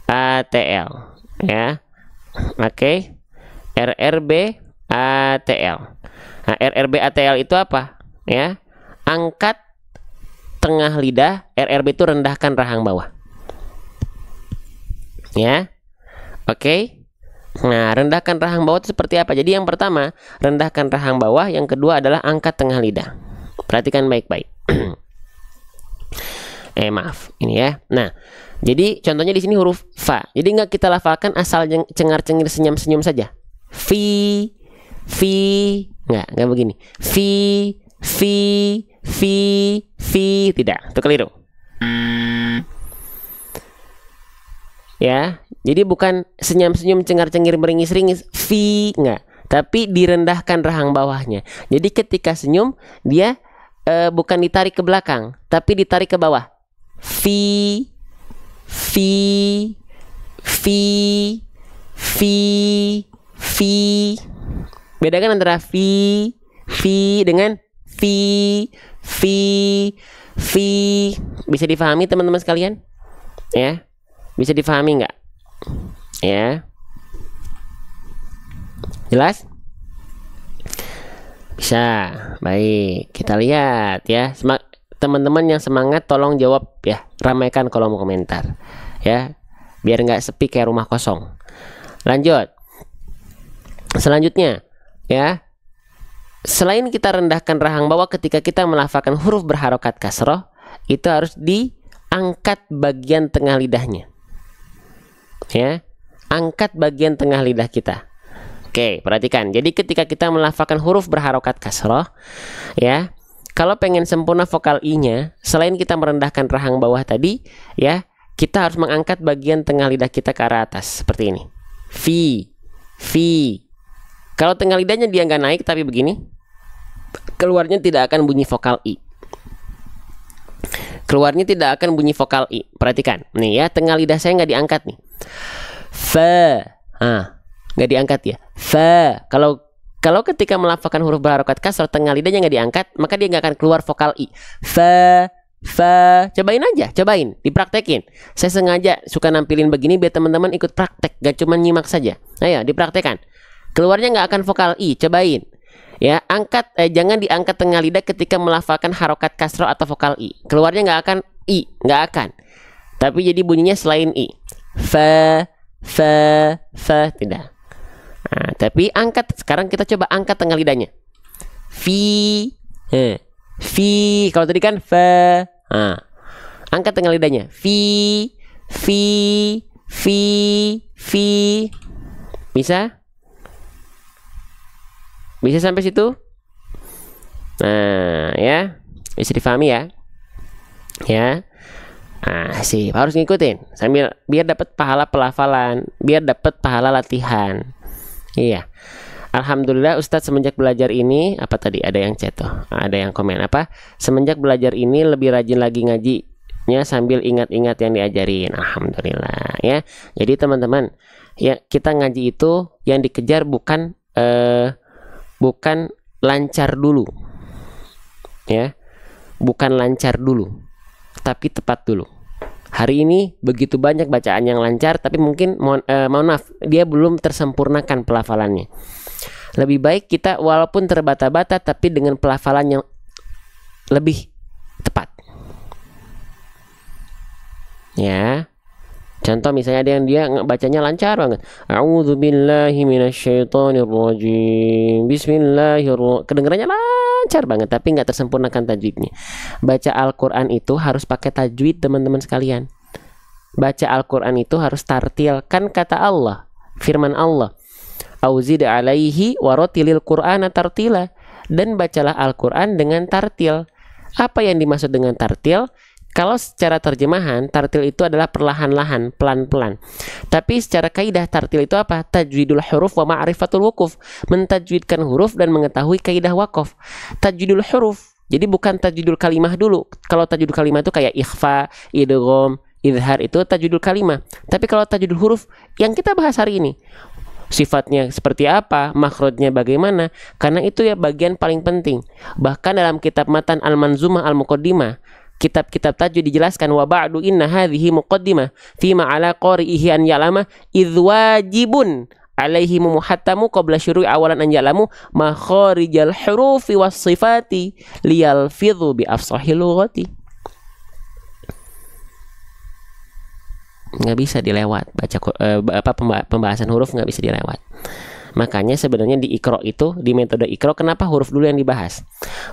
ATL, ya, oke, RRB ATL. Nah, RRB ATL itu apa? Ya, angkat tengah lidah, RRB itu rendahkan rahang bawah. Ya, oke. Nah, rendahkan rahang bawah itu seperti apa? Jadi yang pertama, rendahkan rahang bawah, yang kedua adalah angkat tengah lidah. Perhatikan baik-baik. Maaf, ini ya. Nah, jadi contohnya di sini huruf fa. Jadi nggak kita lafalkan asal cengar-cengir, senyum-senyum saja. Fi, nggak begini. Fi, tidak. Itu keliru. Ya, jadi bukan senyum-senyum, cengar-cengir, meringis-ringis. Fi, nggak. Tapi direndahkan rahang bawahnya. Jadi ketika senyum dia bukan ditarik ke belakang, tapi ditarik ke bawah. Fi. Bedakan antara fi dengan fi. Bisa difahami teman-teman sekalian? Ya, bisa difahami nggak? Ya, jelas? Bisa. Baik, kita lihat ya. Teman-teman yang semangat tolong jawab ya, ramaikan kolom komentar ya, biar nggak sepi kayak rumah kosong. Lanjut. Selanjutnya ya, selain kita rendahkan rahang bawah ketika kita melafalkan huruf berharokat kasroh, itu harus diangkat bagian tengah lidahnya. Ya, angkat bagian tengah lidah kita. Oke, perhatikan. Jadi ketika kita melafalkan huruf berharokat kasroh, ya, kalau pengen sempurna vokal I-nya, selain kita merendahkan rahang bawah tadi, ya, kita harus mengangkat bagian tengah lidah kita ke arah atas seperti ini. Fi. Kalau tengah lidahnya dia nggak naik tapi begini, keluarnya tidak akan bunyi vokal I. Keluarnya tidak akan bunyi vokal I. Perhatikan, nih ya, tengah lidah saya nggak diangkat nih. Fa, nggak diangkat ya. Fa. Kalau ketika melafalkan huruf berharokat kasroh tengah lidahnya nggak diangkat, maka dia nggak akan keluar vokal I. Fa. Cobain aja, dipraktekin. Saya sengaja suka nampilin begini biar teman-teman ikut praktek, gak cuma nyimak saja. Ayo, dipraktekan. Keluarnya nggak akan vokal I, cobain. Ya, jangan diangkat tengah lidah ketika melafalkan harokat kasroh atau vokal I. Keluarnya nggak akan I, nggak akan. Tapi jadi bunyinya selain I. Fa, tidak. Nah, tapi sekarang kita coba angkat tengah lidahnya. Fi. Kalau tadi kan fa. Angkat tengah lidahnya. Fi. Bisa? Bisa sampai situ? Nah, ya. Bisa difahami ya? Ya. Sih, harus ngikutin sambil biar dapat pahala pelafalan, biar dapat pahala latihan. Iya. Alhamdulillah Ustadz semenjak belajar ini, apa tadi ada yang chat tuh, ada yang komen apa? Semenjak belajar ini lebih rajin lagi ngajinya sambil ingat-ingat yang diajarin. Alhamdulillah ya. Jadi teman-teman, ya kita ngaji itu yang dikejar bukan lancar dulu. Ya. Bukan lancar dulu. tapi tepat dulu. Hari ini begitu banyak bacaan yang lancar, tapi mungkin mohon maaf, dia belum tersempurnakan pelafalannya. Lebih baik kita walaupun terbata-bata, tapi dengan pelafalan yang lebih tepat. Ya, contoh misalnya ada yang dia bacanya lancar banget. A'udzubillahi minasyaitonirrajim. Bismillahirrahmanirrahim. Kedengarannya lancar banget, tapi nggak tersempurnakan tajwidnya. Baca Al-Quran itu harus pakai tajwid, teman-teman sekalian. Baca Al-Quran itu harus tartil. Kan kata Allah, firman Allah, Auzid alaihi warotilil Qur'ana tartila. Dan bacalah Al-Quran dengan tartil. Apa yang dimaksud dengan tartil? Kalau secara terjemahan, tartil itu adalah perlahan-lahan, pelan-pelan. Tapi secara kaidah tartil itu apa? Tajwidul huruf wa ma'rifatul wukuf. Mentajwidkan huruf dan mengetahui kaidah wakaf. Tajwidul huruf. Jadi bukan tajwidul kalimah dulu. Kalau tajwidul kalimah itu kayak ikhfa, idgham, idhar, itu tajwidul kalimah. Tapi kalau tajwidul huruf yang kita bahas hari ini, sifatnya seperti apa, makhrajnya bagaimana, karena itu ya bagian paling penting. Bahkan dalam kitab Matan Al-Manzumah Al-Muqaddimah, kitab-kitab tajwid dijelaskan, wa ba'du inna hadhihi muqaddimah fima ala qari'ihi an ya'lama idh wajibun alaihi muhattamu qabla syuru'i awalan an ya'lamu makharijal hurufi was sifati liyalfidhu bi afsahil lughati. Nggak bisa dilewat pembahasan huruf, nggak bisa dilewat. Makanya sebenarnya di Iqra itu, di metode Iqra, kenapa huruf dulu yang dibahas?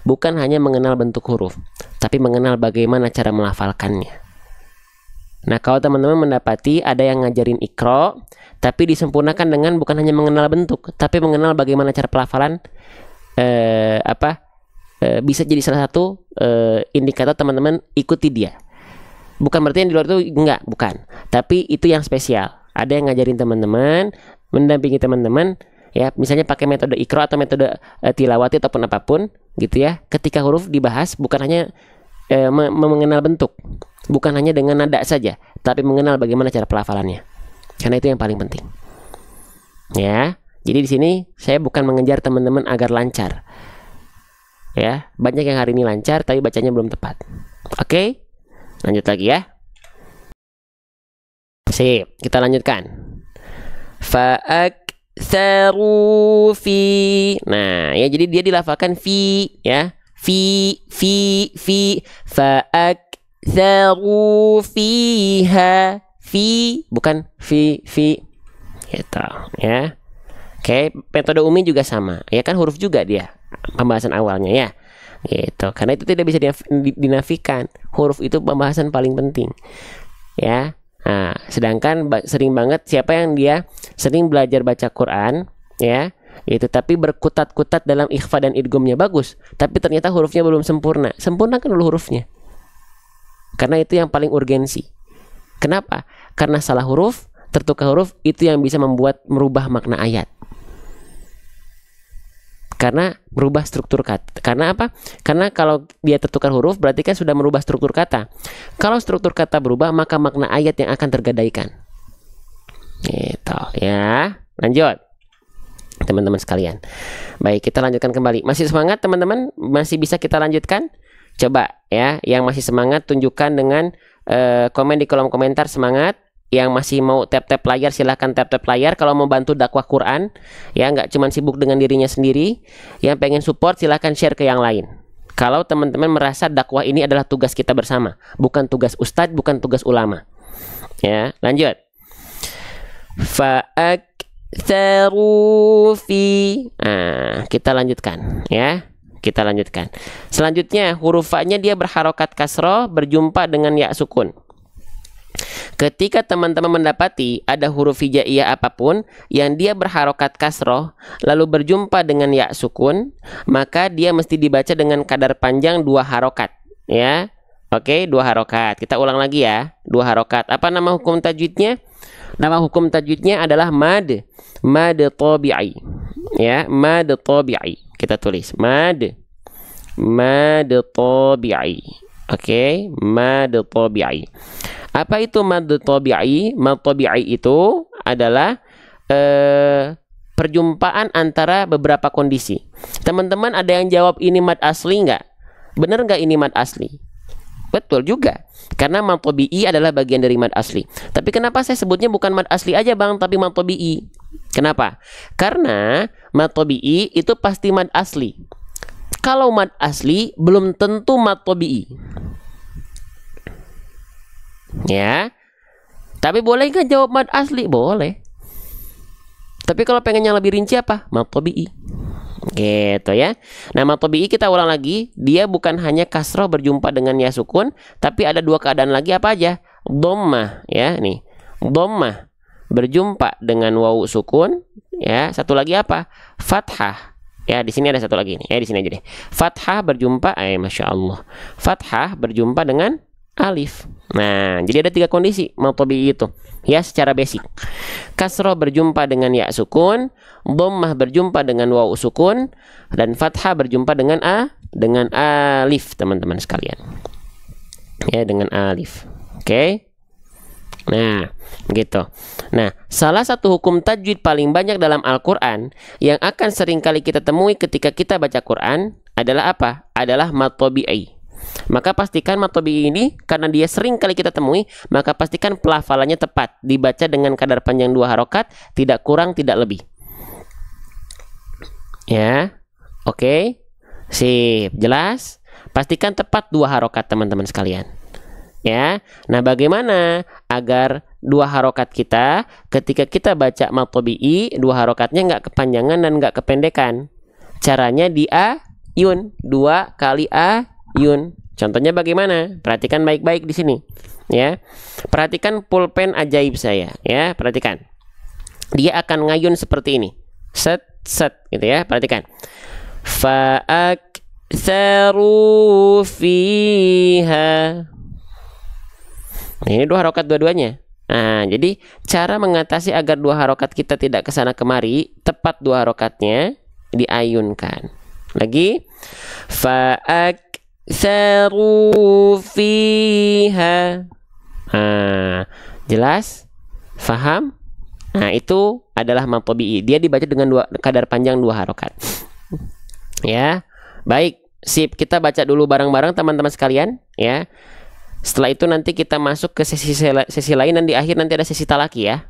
Bukan hanya mengenal bentuk huruf, tapi mengenal bagaimana cara melafalkannya. Nah, kalau teman-teman mendapati ada yang ngajarin Iqra, tapi disempurnakan dengan bukan hanya mengenal bentuk, tapi mengenal bagaimana cara pelafalan, bisa jadi salah satu indikator teman-teman ikuti dia. Bukan berarti yang di luar itu enggak, bukan. Tapi itu yang spesial. Ada yang ngajarin teman-teman, mendampingi teman-teman, ya, misalnya pakai metode Iqra atau metode tilawati ataupun apapun, gitu ya. Ketika huruf dibahas, bukan hanya mengenal bentuk, bukan hanya dengan nada saja, tapi mengenal bagaimana cara pelafalannya. Karena itu yang paling penting. Ya, jadi di sini saya bukan mengejar teman-teman agar lancar. Ya, banyak yang hari ini lancar, tapi bacanya belum tepat. Oke? Lanjut lagi ya. Sip, kita lanjutkan. Fa'aktsaru fi. Nah, ya, jadi dia dilafalkan fi, ya. Fi. Fa'aktsaru fiha. Fi, bukan fi. Gitu, ya. Oke, metode Umi juga sama. Ya kan, huruf juga dia pembahasan awalnya, ya. Gitu. Karena itu tidak bisa dinafikan. Huruf itu pembahasan paling penting, ya. Nah, sedangkan sering banget siapa yang dia sering belajar baca Quran, ya, itu tapi berkutat-kutat dalam ikhfa dan idghamnya bagus, tapi ternyata hurufnya belum sempurna. Sempurnakan dulu hurufnya. Karena itu yang paling urgensi. Kenapa? Karena salah huruf, tertukar huruf, itu yang bisa merubah makna ayat. Karena berubah struktur kata. Karena apa? Karena kalau dia tertukar huruf, berarti kan sudah merubah struktur kata. Kalau struktur kata berubah, maka makna ayat yang akan tergadaikan. Gitu, ya. Lanjut, teman-teman sekalian. Baik, kita lanjutkan kembali. Masih semangat, teman-teman? Masih bisa kita lanjutkan? Coba, ya. Yang masih semangat, tunjukkan dengan komen di kolom komentar semangat. Yang masih mau tap-tap layar, silahkan tap-tap layar. Kalau mau bantu dakwah Quran, ya, nggak cuma sibuk dengan dirinya sendiri. Yang pengen support, silahkan share ke yang lain. Kalau teman-teman merasa dakwah ini adalah tugas kita bersama, bukan tugas ustadz, bukan tugas ulama. Ya, lanjut. Fa'aktsaru fi. Nah, kita lanjutkan, ya. Kita lanjutkan. Selanjutnya, huruf fa-nya dia berharokat kasroh berjumpa dengan ya sukun. Ketika teman-teman mendapati ada huruf hijaiyah apapun yang dia berharokat kasroh lalu berjumpa dengan ya sukun, maka dia mesti dibaca dengan kadar panjang 2 harokat, ya. Oke, 2 harokat. Kita ulang lagi ya, 2 harokat. Apa nama hukum tajwidnya? Nama hukum tajwidnya adalah mad tabi'i, ya, mad tabi'i. Kita tulis mad tabi'i. Oke, mad tabi'i. Apa itu mad tabi'i? Mad tabi'i itu adalah perjumpaan antara beberapa kondisi. Teman-teman ada yang jawab ini mad asli nggak? Bener nggak ini mad asli? Betul juga. Karena mad tabi'i adalah bagian dari mad asli. Tapi kenapa saya sebutnya bukan mad asli aja Bang, tapi mad tabi'i? Kenapa? Karena mad tabi'i itu pasti mad asli. Kalau mad asli belum tentu mad tabi'i. Ya. Tapi boleh nggak jawab mad asli? Boleh. Tapi kalau pengen yang lebih rinci apa? Mad tabi'i. Gitu ya. Nah, mad tabi'i kita ulang lagi, dia bukan hanya kasroh berjumpa dengan ya sukun, tapi ada dua keadaan lagi apa aja? Dhammah ya, nih. Dhammah berjumpa dengan wawu sukun, ya. Satu lagi apa? Fathah. Ya, di sini ada satu lagi nih. Ya, di sini aja deh. Fathah berjumpa, Masya Allah. Fathah berjumpa dengan alif. Nah, jadi ada tiga kondisi mad tabi'i itu. Ya, secara basic. Kasroh berjumpa dengan ya sukun, dhammah berjumpa dengan wawu sukun, dan fathah berjumpa dengan alif, teman-teman sekalian. Ya, dengan alif. Oke. Nah, gitu. Nah, salah satu hukum tajwid paling banyak dalam Al-Qur'an yang akan sering kali kita temui ketika kita baca Quran adalah apa? Adalah mad tabi'i. Maka pastikan mad tabi'i ini, karena dia sering kali kita temui, maka pastikan pelafalannya tepat, dibaca dengan kadar panjang 2 harokat, tidak kurang, tidak lebih. Ya, oke, sip, jelas. Pastikan tepat 2 harokat, teman-teman sekalian. Ya, nah bagaimana agar 2 harokat kita ketika kita baca mad tabi'i, 2 harokatnya nggak kepanjangan dan nggak kependekan? Caranya di ayun, 2 kali ayun. Contohnya bagaimana? Perhatikan baik-baik di sini, ya. Perhatikan pulpen ajaib saya, ya. Perhatikan. Dia akan ngayun seperti ini. Set set gitu ya. Perhatikan. Fa'aktsaru fiha. Ini 2 harokat dua-duanya. Nah, jadi cara mengatasi agar 2 harokat kita tidak kesana kemari, tepat 2 harokatnya diayunkan. Lagi. Fa'aktsaru fiha. Nah, jelas? Faham? Nah, itu adalah mad tabi'i. Dia dibaca dengan kadar panjang 2 harokat. Ya. Baik, sip. Kita baca dulu bareng-bareng teman-teman sekalian, ya. Setelah itu nanti kita masuk ke sesi lain, dan di akhir nanti ada sesi talaki ya.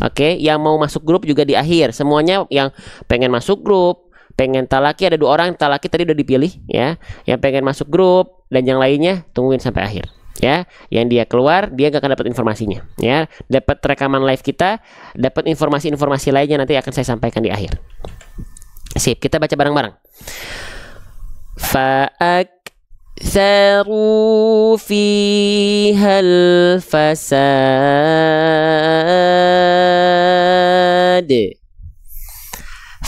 Oke, yang mau masuk grup juga di akhir. Semuanya yang pengen masuk grup, pengen talaki, ada 2 orang talaki tadi udah dipilih ya. Yang pengen masuk grup dan yang lainnya tungguin sampai akhir ya. Yang dia keluar, dia gak akan dapat informasinya ya. Dapat rekaman live kita, dapat informasi-informasi lainnya nanti akan saya sampaikan di akhir. Sip, kita baca bareng-bareng. Fa'aktsaru fihal fasad.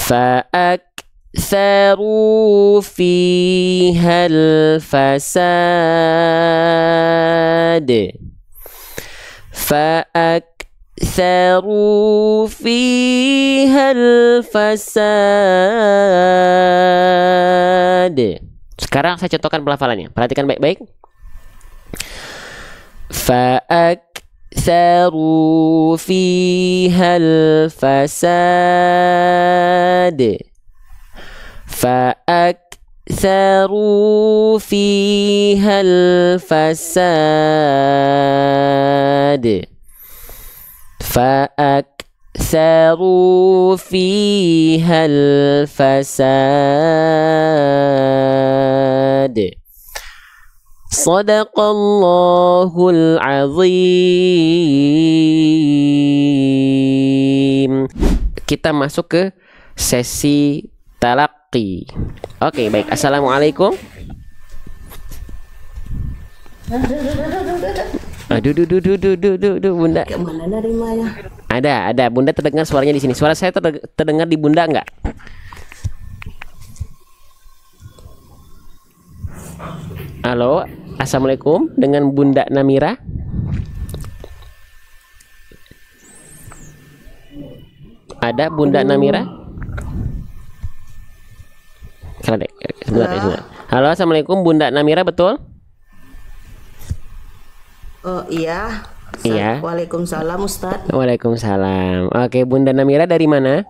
Fa'aktsaru fihal fasad. Fa'aktsaru fihal fasad. Sekarang saya contohkan pelafalannya. Perhatikan baik-baik. Fa'aktsaru fihal fasad. Fa'aktsaru fihal fasad. Fa'aktsaru fihal fasad. Shadaqallahul azim. Kita masuk ke sesi talaqi. Oke, baik. Assalamualaikum. Aduh, Bunda. Kemana nerimanya? Ada. Bunda terdengar suaranya di sini. Suara saya terdengar di Bunda enggak? Halo, assalamualaikum dengan Bunda Namira. Ada Bunda Namira? Sebentar. Halo, assalamualaikum Bunda Namira, betul? Oh iya. Iya. Waalaikumsalam Ustadz. Waalaikumsalam. Oke, Bunda Namira dari mana?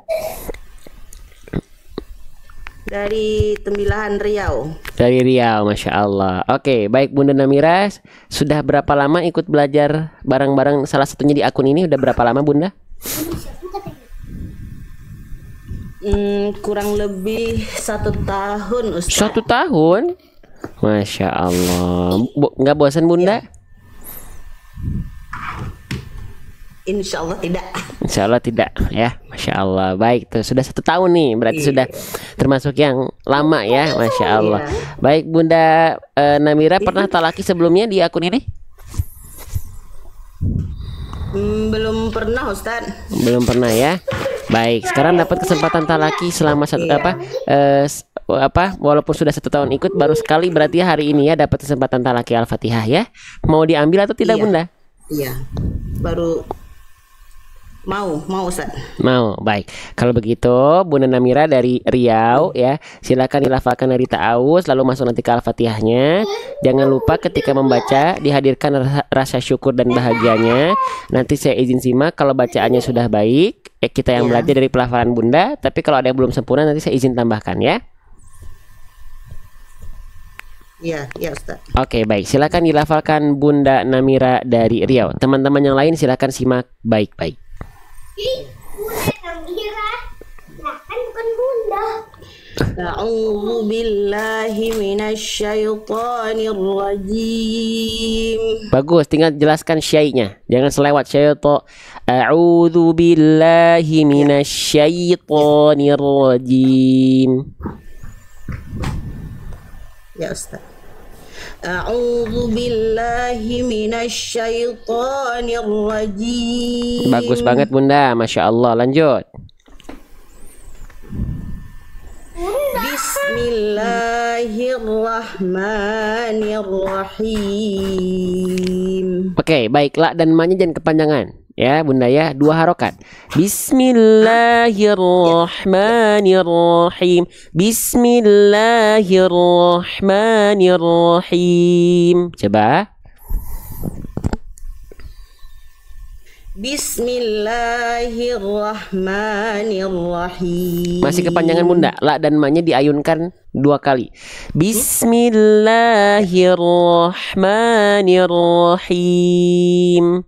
Dari Tembilahan Riau. Dari Riau, Masya Allah. Oke, baik Bunda Namira, sudah berapa lama ikut belajar bareng-bareng salah satunya di akun ini? Udah berapa lama Bunda? Kurang lebih 1 tahun, Ustaz. 1 tahun? Masya Allah. Nggak bosan Bunda? Insya Allah tidak. Insya Allah tidak ya, Masya Allah. Baik, tuh sudah 1 tahun nih, berarti sudah termasuk yang lama ya, Masya Allah. Baik Bunda Namira, pernah talaki sebelumnya di akun ini? Belum pernah, Ustaz. Belum pernah ya. Baik, sekarang dapat kesempatan talaki selama walaupun sudah 1 tahun ikut, baru sekali berarti hari ini ya dapat kesempatan talaki Al-Fatihah ya. Mau diambil atau tidak Bunda? Iya, baru mau Ustaz. Mau, baik. Kalau begitu, Bunda Namira dari Riau ya, silakan dilafalkan dari ta'awuz, lalu masuk nanti ke Al-Fatihahnya. Jangan lupa ketika membaca dihadirkan rasa syukur dan bahagianya. Nanti saya izin simak kalau bacaannya sudah baik. Kita yang belajar dari pelafalan Bunda. Tapi kalau ada yang belum sempurna nanti saya izin tambahkan ya. Iya, Ustaz. Oke, baik. Silakan dilafalkan Bunda Namira dari Riau. Teman-teman yang lain silakan simak baik-baik. Bunda Namira, nah kan bukan Bunda. A'udzu billahi minasyaitonir rajim. Bagus, tinggal jelaskan syai'nya. Jangan selewat syai'to. A'udzu billahi minasyaitonir rajim. Ya, Ustaz. A'udzu billahi minasyaitonir rajim. Bagus banget Bunda, Masya Allah. Lanjut. Bismillahirrahmanirrahim. Oke, baik. La dan ma-nya jangan kepanjangan ya Bunda ya, 2 harokat. Bismillahirrahmanirrahim. Bismillahirrahmanirrahim. Coba. Bismillahirrahmanirrahim. Masih kepanjangan Bunda. La dan ma-nya diayunkan 2 kali. Bismillahirrahmanirrahim.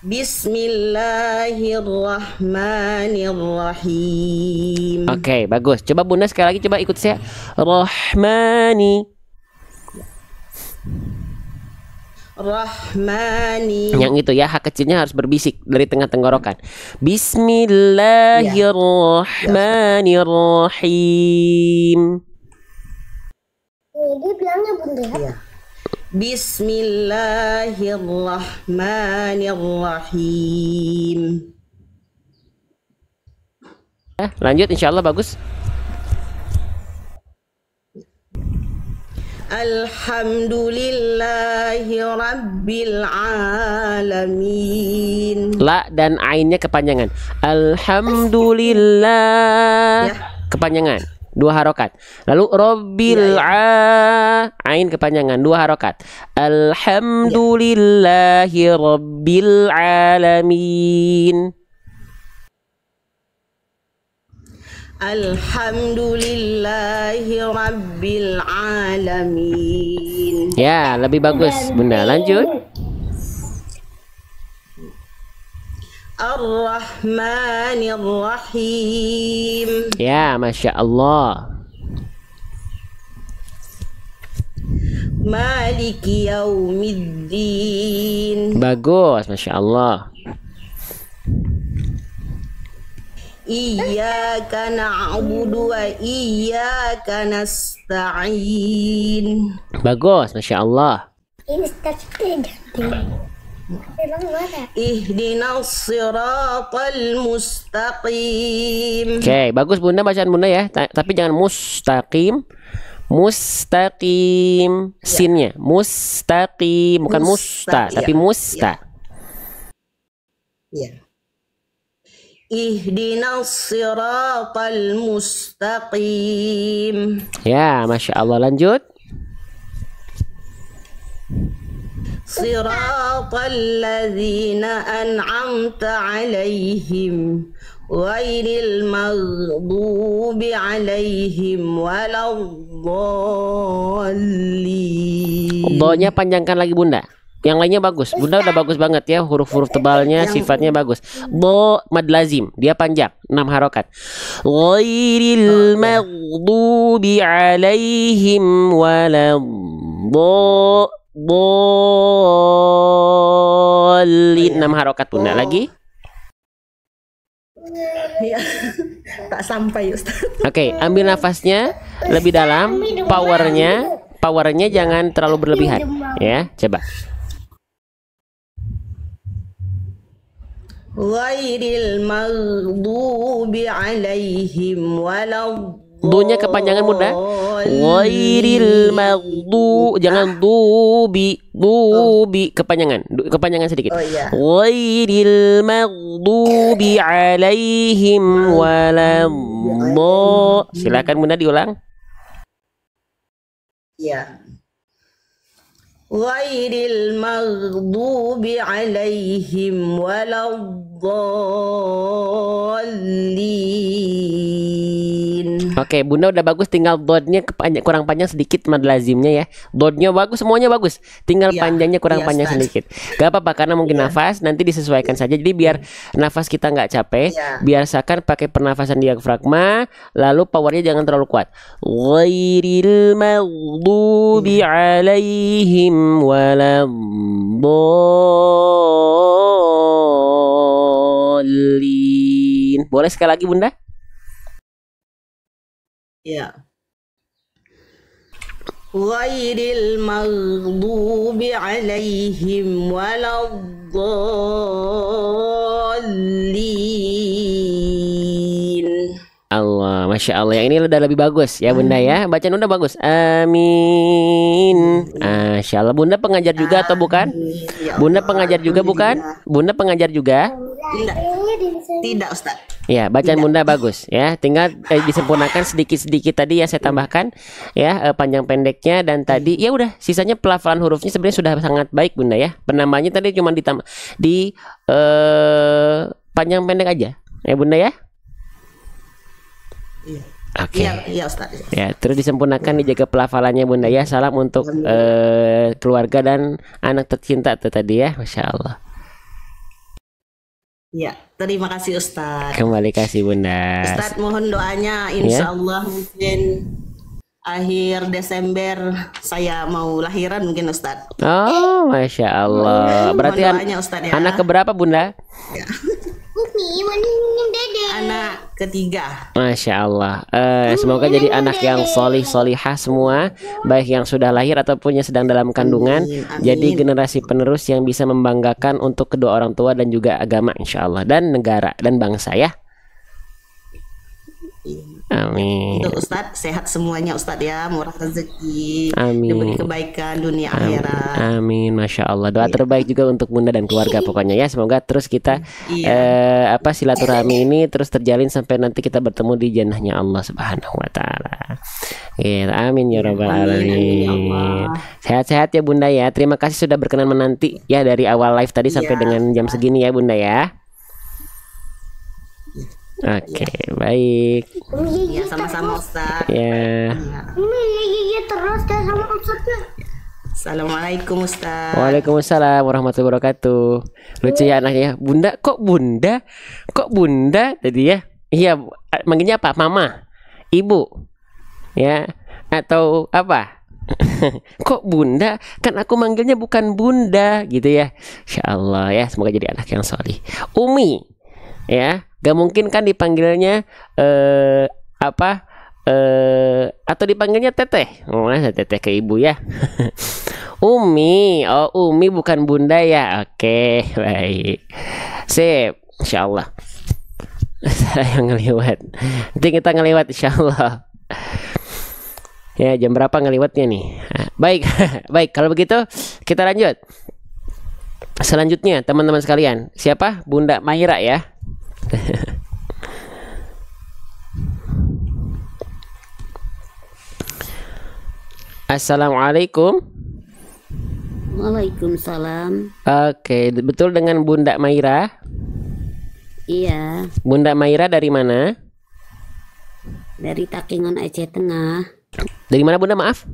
Bismillahirrahmanirrahim. Oke, bagus. Coba Bunda sekali lagi, coba ikut saya. Rahmani. Rahmani. Yang itu ya, hak kecilnya harus berbisik dari tengah tenggorokan. Bismillahirrahmanirrahim. Dia bilangnya Bunda. Ya. Bismillahirrahmanirrahim. Lanjut, insya Allah bagus. Alhamdulillahi Rabbil Alamin. La dan ainnya kepanjangan. Alhamdulillah. Ya. Kepanjangan 2 harokat. Lalu Rabbil ain kepanjangan 2 harokat. Alhamdulillahi Rabbil Alamin. Alhamdulillahi Rabbil Alamin. Ya, lebih bagus Bunda. Lanjut. Ar-Rahmanir-Rahim. Ya, Masya Allah. Maliki Yaumiddin. Bagus, Masya Allah. Iyyaka na'budu wa iyyaka nasta'in. Bagus, Masya Allah. Ini start Emang mana? Ihdinas siratal mustaqim. Oke, bagus Bunda bacaan Bunda ya. Tapi jangan mustaqim. Mustaqim. Sinnya mustaqim, bukan musta, tapi musta. Ya. Ihdinas siratal mustaqim. Ya, Masya Allah. Lanjut. Siratal ladzina an'amta alaihim ghairil maghdubi alaihim waladdallin. Do-nya panjangkan lagi Bunda. Yang lainnya bagus. Bunda udah bagus banget ya, huruf-huruf tebalnya, sifatnya bagus. Do mad lazim, dia panjang, 6 harokat. Ghairil maghdubi alaihim waladdallin, 6 harokat Bunda. Lagi. Ya, tak sampai Ustaz. Oke, ambil nafasnya lebih dalam, powernya jangan terlalu berlebihan ya. Coba. Ghairil maghdubi alaihim waladdallin. Du-nya kepanjangan Bunda. Ghairil maghdu, jangan dubi kepanjangan. Kepanjangan sedikit. Oh, iya. Ghairil maghdubi alaihim waladdallin. Silakan Bunda diulang. Ya. Ghairil maghdubi alaihim waladdallin. Oke, Bunda udah bagus, tinggal dodnya kurang panjang sedikit mad lazimnya ya. Dodnya bagus, semuanya bagus. Tinggal Ya, panjangnya kurang ya, panjang Ustaz. sedikit. Gak apa-apa karena mungkin nafas nanti disesuaikan saja. Jadi biar nafas kita nggak capek, Ya. biasakan pakai pernafasan diafragma, lalu powernya jangan terlalu kuat. Ghairil maghdubi alaihim waladdallin. Boleh sekali lagi Bunda? Ya. Ghairil maghdubi alaihim waladdallin. Allah, Masya Allah. Yang ini udah lebih bagus ya Bunda ya. Bacaan Bunda bagus. Amin. Masya Allah. Bunda pengajar juga atau bukan? Ya Bunda Allah, pengajar juga bukan? Bunda pengajar juga? Tidak, tidak Ustaz. Ya, bacaan Bunda bagus ya. Tinggal disempurnakan sedikit-sedikit tadi ya saya tambahkan ya, panjang pendeknya dan tadi ya udah sisanya pelafalan hurufnya sebenarnya sudah sangat baik Bunda ya. Penambahannya tadi cuma ditambah di panjang pendek aja. Ya Bunda ya. Iya. Oke. Iya Ustaz. Ya, terus disempurnakan dijaga pelafalannya Bunda ya. Salam untuk keluarga dan anak tercinta tuh tadi ya. Masya Allah. Ya, terima kasih Ustaz. Kembali kasih Bunda. Ustaz mohon doanya, insya Allah mungkin akhir Desember saya mau lahiran mungkin Ustaz. Oh, Masya Allah. Berarti Mohon doanya, Ustaz, ya. anak keberapa Bunda? Anak ketiga. Masya Allah. Semoga jadi anak yang solih solihah semua, baik yang sudah lahir ataupun yang sedang dalam kandungan. Amin, amin. Jadi generasi penerus yang bisa membanggakan untuk kedua orang tua dan juga agama, insya Allah, dan negara dan bangsa ya. Amin. Untuk Ustadz sehat semuanya Ustadz ya, murah rezeki, Amin. diberi kebaikan dunia akhirat. Amin, Masya Allah. Doa terbaik juga untuk Bunda dan keluarga pokoknya ya. Semoga terus kita silaturahmi ini terus terjalin sampai nanti kita bertemu di jannahnya Allah Subhanahu Wa Taala. Ya, amin ya Rabbal Amin, ya Alamin. Allah. Sehat-sehat ya Bunda ya. Terima kasih sudah berkenan menanti ya dari awal live tadi sampai Iya. dengan jam segini ya Bunda ya. Oke, baik. Ya sama-sama Ustadz. Ya. terus dah sama Ustaznya. Assalamualaikum Ustadz. Waalaikumsalam warahmatullahi wabarakatuh. Lucu ya anaknya. Bunda, kok Bunda? Kok Bunda tadi ya? Iya, manggilnya apa? Mama, Ibu, ya, atau apa? Kok Bunda? Kan aku manggilnya bukan Bunda, gitu ya. Insya Allah ya, semoga jadi anak yang solih. Umi, ya, gak mungkin kan dipanggilnya atau dipanggilnya Teteh. Oh, masa Teteh ke ibu ya. Umi, oh Umi bukan Bunda ya. Oke, baik. Sip, insya Allah. Saya yang ngeliwat. Nanti kita ngeliwat insya Allah. Ya, jam berapa ngeliwatnya nih? Baik, baik. Kalau begitu kita lanjut. Selanjutnya teman-teman sekalian, siapa? Bunda Maira ya. Assalamualaikum. Waalaikumsalam. Oke, betul dengan Bunda Maira? Iya, Bunda Maira dari mana? dari Takengon Aceh Tengah. Dari mana Bunda, maaf?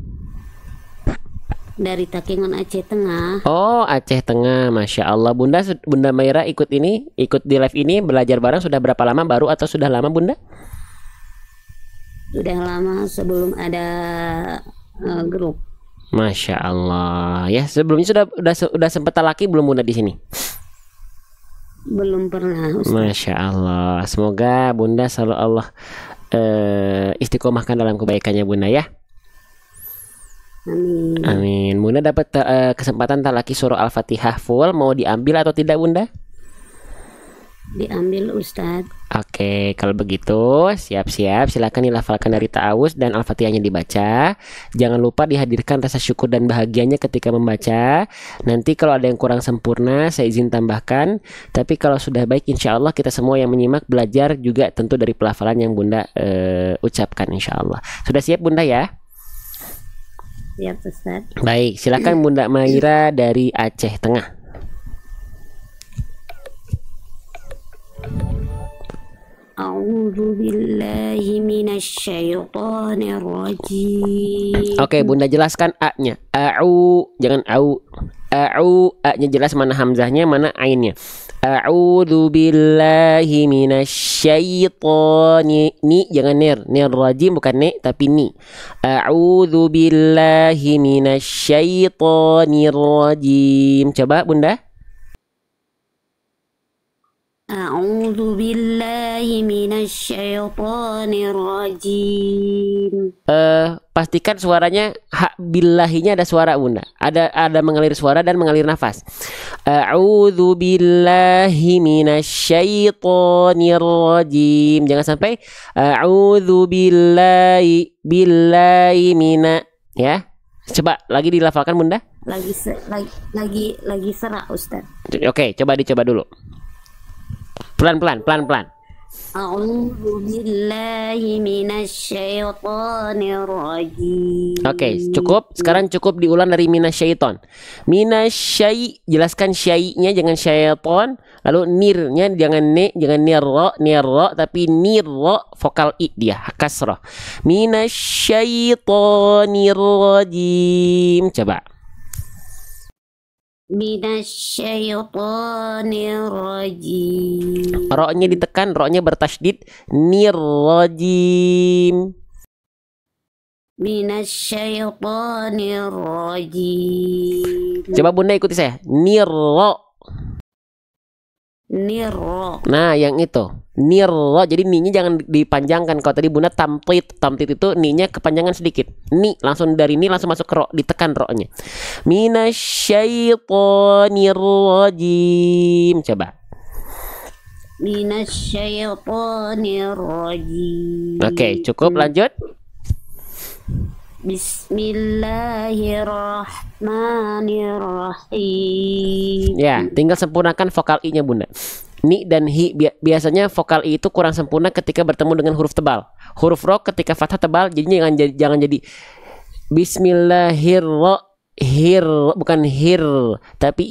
Dari Takengon Aceh Tengah. Oh, Aceh Tengah, Masya Allah. Bunda Maira ikut di live ini belajar bareng sudah berapa lama? Baru atau sudah lama Bunda? Sudah lama sebelum ada grup. Masya Allah. Ya, sebelumnya sudah sempat talaki belum Bunda di sini? Belum pernah, Ustaz. Masya Allah. Semoga Bunda selalu Allah istiqomahkan dalam kebaikannya Bunda ya. Amin. Amin. Bunda dapat kesempatan talaki surah Al-Fatihah full, mau diambil atau tidak Bunda? Diambil, Ustaz. Oke, kalau begitu siap-siap, silakan dilafalkan dari ta'awuz dan Al-Fatihahnya dibaca. Jangan lupa dihadirkan rasa syukur dan bahagianya ketika membaca. Nanti kalau ada yang kurang sempurna saya izin tambahkan. Tapi kalau sudah baik insya Allah kita semua yang menyimak belajar juga tentu dari pelafalan yang Bunda ucapkan insya Allah. Sudah siap Bunda ya? Siap, Ustaz. Baik, silakan Bunda Maira dari Aceh Tengah. A'udzu billahi minasyaitonir rajim. Oke, Bunda jelaskan A-nya. A'u, jangan au. A'u, A-nya jelas, mana hamzahnya, mana ainnya. A'udzu billahi minasyaitonir. Ni jangan nir. Nir rajim bukan ni tapi ni. A'udzu billahi minasyaitonir rajim. Coba Bunda. A'udzu billahi minasyaitonir rajim. Pastikan suaranya hak billahinya ada suara Bunda. Ada mengalir suara dan mengalir nafas. A'udzu billahi minasyaitonir rajim. Jangan sampai a'udzu billahi mina ya. Coba lagi dilafalkan Bunda. Lagi serak, Ustaz. Oke, coba dicoba dulu. Pelan-pelan. A'udzu billahi minasyaitonir rajim. Oke, cukup. Sekarang cukup diulang dari minasyaiton. Minasyai, jelaskan syai-nya jangan syaiton. Lalu nirnya jangan ne, jangan nirro, tapi nirro vokal i dia kasrah. Minasyaitonir rajim. Coba. Minasyaitonir rajim. Ro-nya ditekan, ro-nya bertasydid. Nirrajim. Minasyaitonir rajim. Coba Bunda ikuti saya. Nirro. Nah, yang itu. Nirro. Jadi ni-nya jangan dipanjangkan. Kalau tadi Bunda tamtit itu ni-nya kepanjangan sedikit. Ni langsung dari ni langsung masuk ke ro, ditekan ro-nya. Minasyaitonir rajim. Coba. Minasyaitonir rajim. Oke, cukup, lanjut. Bismillahirrahmanirrahim. Ya, tinggal sempurnakan vokal i-nya Bunda. Ni dan hi biasanya vokal i itu kurang sempurna ketika bertemu dengan huruf tebal. Huruf ro ketika fathah tebal, jadinya jangan jadi bukan hir, tapi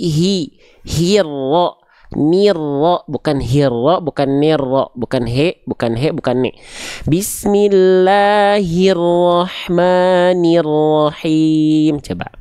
hirro. Nirro, bukan hirro, bukan nirro, bukan he, bukan ne. Bismillahirrahmanirrahim. Coba.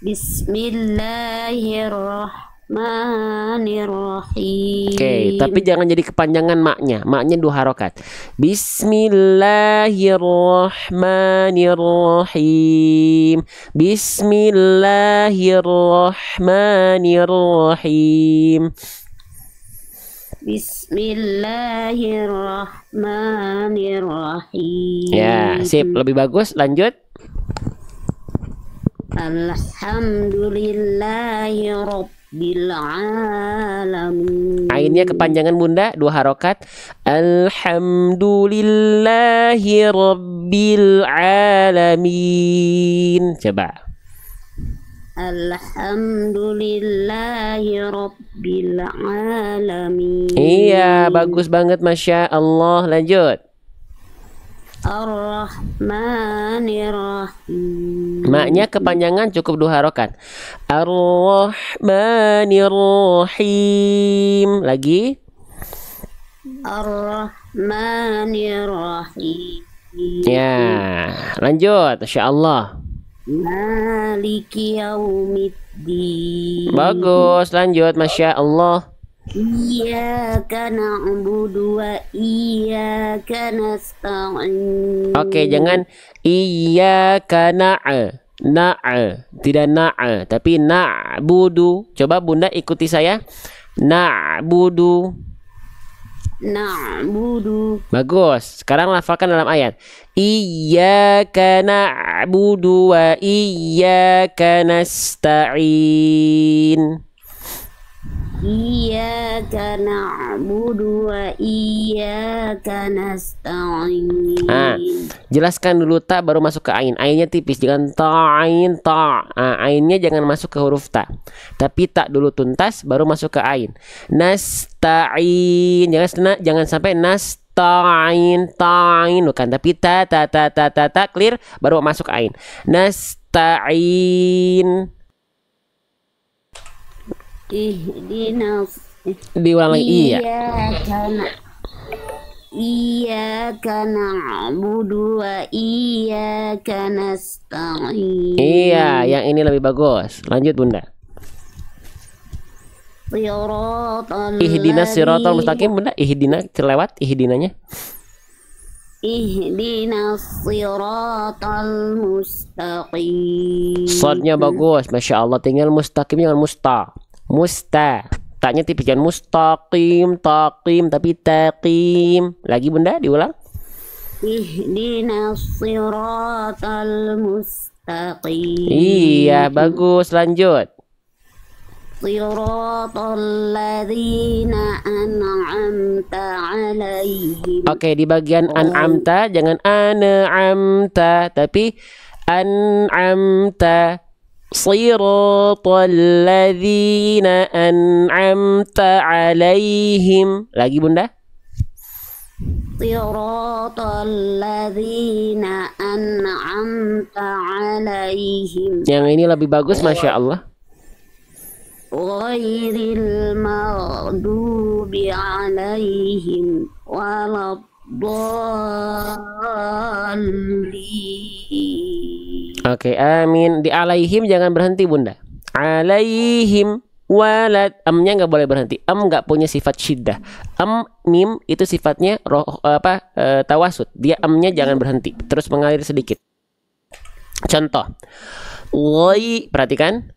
Bismillahirrahmanirrahim. Oke, tapi jangan jadi kepanjangan maknya. Maknya 2 harokat. Bismillahirrahmanirrahim. Bismillahirrahmanirrahim. Bismillahirrahmanirrahim. Ya, sip. Lebih bagus. Lanjut. Alhamdulillahi rabbil alamin. Ainnya kepanjangan Bunda, 2 harokat. Alhamdulillahi rabbil alamin. Coba. Alhamdulillahi rabbil alamin. Iya, bagus banget, Masya Allah. Lanjut. Ar-Rahmanir-Rahim. Maknya kepanjangan cukup 2 harokat. Ar-Rahmanir-Rahim. Lagi. Ar-Rahmanir-Rahim. Ya, lanjut. Masya Allah. Maliki yaumiddin. Bagus, lanjut. Masya Allah. Iyyaka na'budu wa iyyaka nasta'in. Oke, jangan iyyaka tidak tapi na'budu. Coba Bunda ikuti saya. Na'budu. Bagus. Sekarang lafalkan dalam ayat. Iyyaka na'budu wa iyyaka nasta'in. Iyyaka na'budu wa iyyaka nasta'in. Jelaskan dulu ta baru masuk ke ain. Ainnya tipis, jangan ta'in ta. Ainnya jangan masuk ke huruf ta. Tapi ta dulu tuntas baru masuk ke ain. Nasta'in. Jangan sampai nasta'in ta'in bukan, tapi ta clear baru masuk ain. Nasta'in. Diulang lagi. Iyyaka na'budu wa iyyaka nasta'in. Iya, yang ini lebih bagus. Lanjut Bunda. Ihdinas siratal mustaqim. Bunda, ihdina terlewat ihdinanya. Ihdinas siratal mustaqim. Shadnya bagus, Masya Allah. Tinggal mustaqim jangan musta. Taknya tipis, jangan mustaqim, taqim, tapi taqim. Lagi Bunda, diulang. Ihdinas siratal mustaqim. Iya, bagus. Lanjut. Siratal ladzina an'amta 'alaihim. Oke, di bagian an'amta jangan an'amta, tapi an'amta. Siratal ladzina an'amta 'alaihim. Lagi Bunda. Siratal ladzina an'amta 'alaihim. Yang ini lebih bagus, Masya Allah. Ghairil maghdubi 'alaihim waladdallin. Oke, amin. Di alaihim jangan berhenti Bunda. Alaihim walad. Amnya nggak boleh berhenti. Am nggak punya sifat syiddah. Mim itu sifatnya tawasud. Dia amnya jangan berhenti. Terus mengalir sedikit. Contoh. Perhatikan.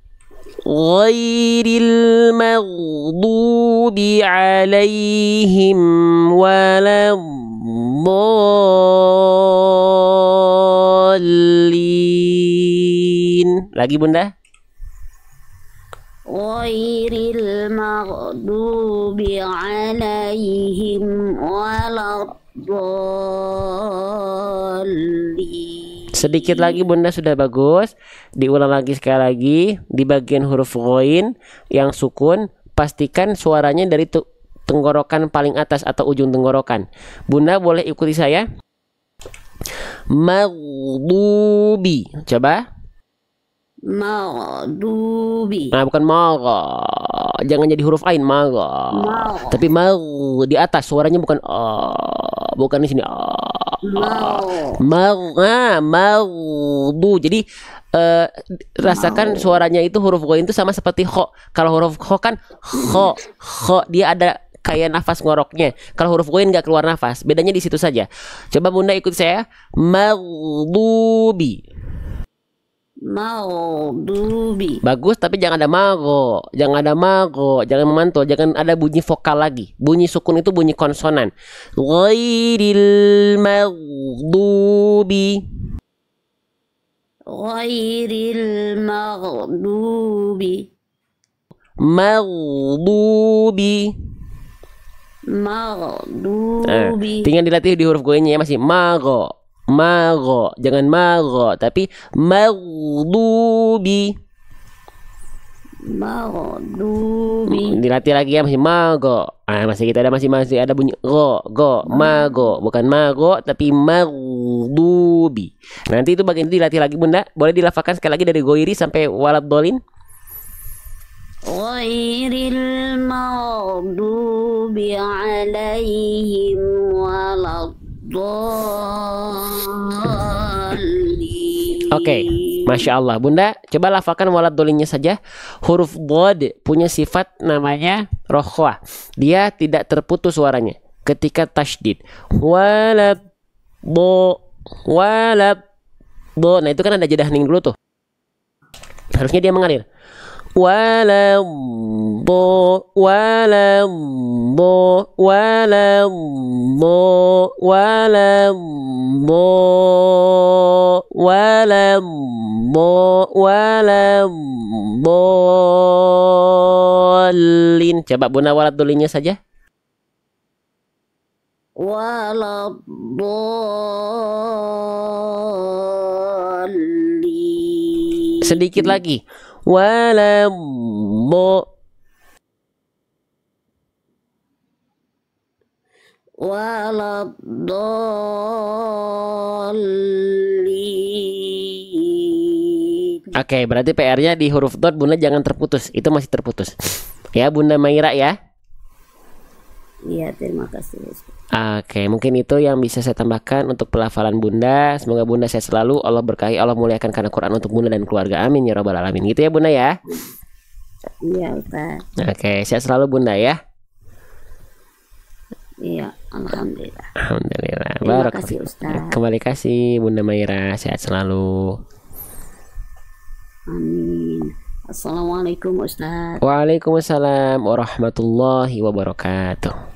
Ghairil maghdubi alaihim waladdallin. Lagi Bunda. Ghairil maghdubi alaihim waladdallin. Sedikit lagi Bunda, sudah bagus. Diulang lagi sekali lagi. Di bagian huruf ghain yang sukun, pastikan suaranya dari tenggorokan paling atas atau ujung tenggorokan. Bunda boleh ikuti saya. Maghdubi. Coba. Maghdubi. Nah, bukan magha. Jangan jadi huruf ain, magha. Tapi di atas suaranya bukan bukan di sini. Maghdu. Jadi rasakan suaranya itu huruf ghain itu sama seperti kho. Kalau huruf kho kan kho dia ada kayak nafas ngoroknya. Kalau huruf ghain nggak keluar nafas. Bedanya di situ saja. Coba Bunda ikut saya. Maghdubi. Bagus, tapi jangan ada mago, jangan memantul, jangan ada bunyi vokal lagi. Bunyi sukun itu bunyi konsonan. Ghairil maghdubi. Tinggal dilatih di huruf ghainnya ya, masih mago. Jangan mago, tapi maghdubi. maghdubi. Dilatih lagi ya, masih mago. Masih kita ada masih ada bunyi go, mago, bukan mago tapi maghdubi. Nanti itu bagian itu dilatih lagi Bunda. Boleh dilafalkan sekali lagi dari goiri sampai waladhdallin. Ghairil maghdubi alaihim waladdallin. Oke, Masya Allah Bunda, coba lafalkan waladhdallinnya saja. Huruf dhad punya sifat namanya rokhwah. Dia tidak terputus suaranya ketika tasydid. Walad do. Nah itu kan ada jeda hening dulu tuh. Harusnya dia mengalir. Walad dhallin. Coba Bunda waladhdallinnya saja. Waladdallin. Sedikit lagi. Waladdallin. Oke, berarti PR-nya di huruf dot Bunda jangan terputus. Itu masih terputus. Ya Bunda Maira ya. Iya, terima kasih Ustaz. Oke, mungkin itu yang bisa saya tambahkan untuk pelafalan Bunda. Semoga Bunda sehat selalu. Allah berkahi, Allah muliakan karena Quran untuk Bunda dan keluarga. Amin ya rabbal alamin. Gitu ya Bunda ya. Iya Ustaz. Oke, sehat selalu Bunda ya. Iya, alhamdulillah. Alhamdulillah. Terima kasih Ustaz. Kembali kasih Bunda Maira, sehat selalu. Amin. Assalamualaikum Ustaz. Waalaikumsalam warahmatullahi wabarakatuh.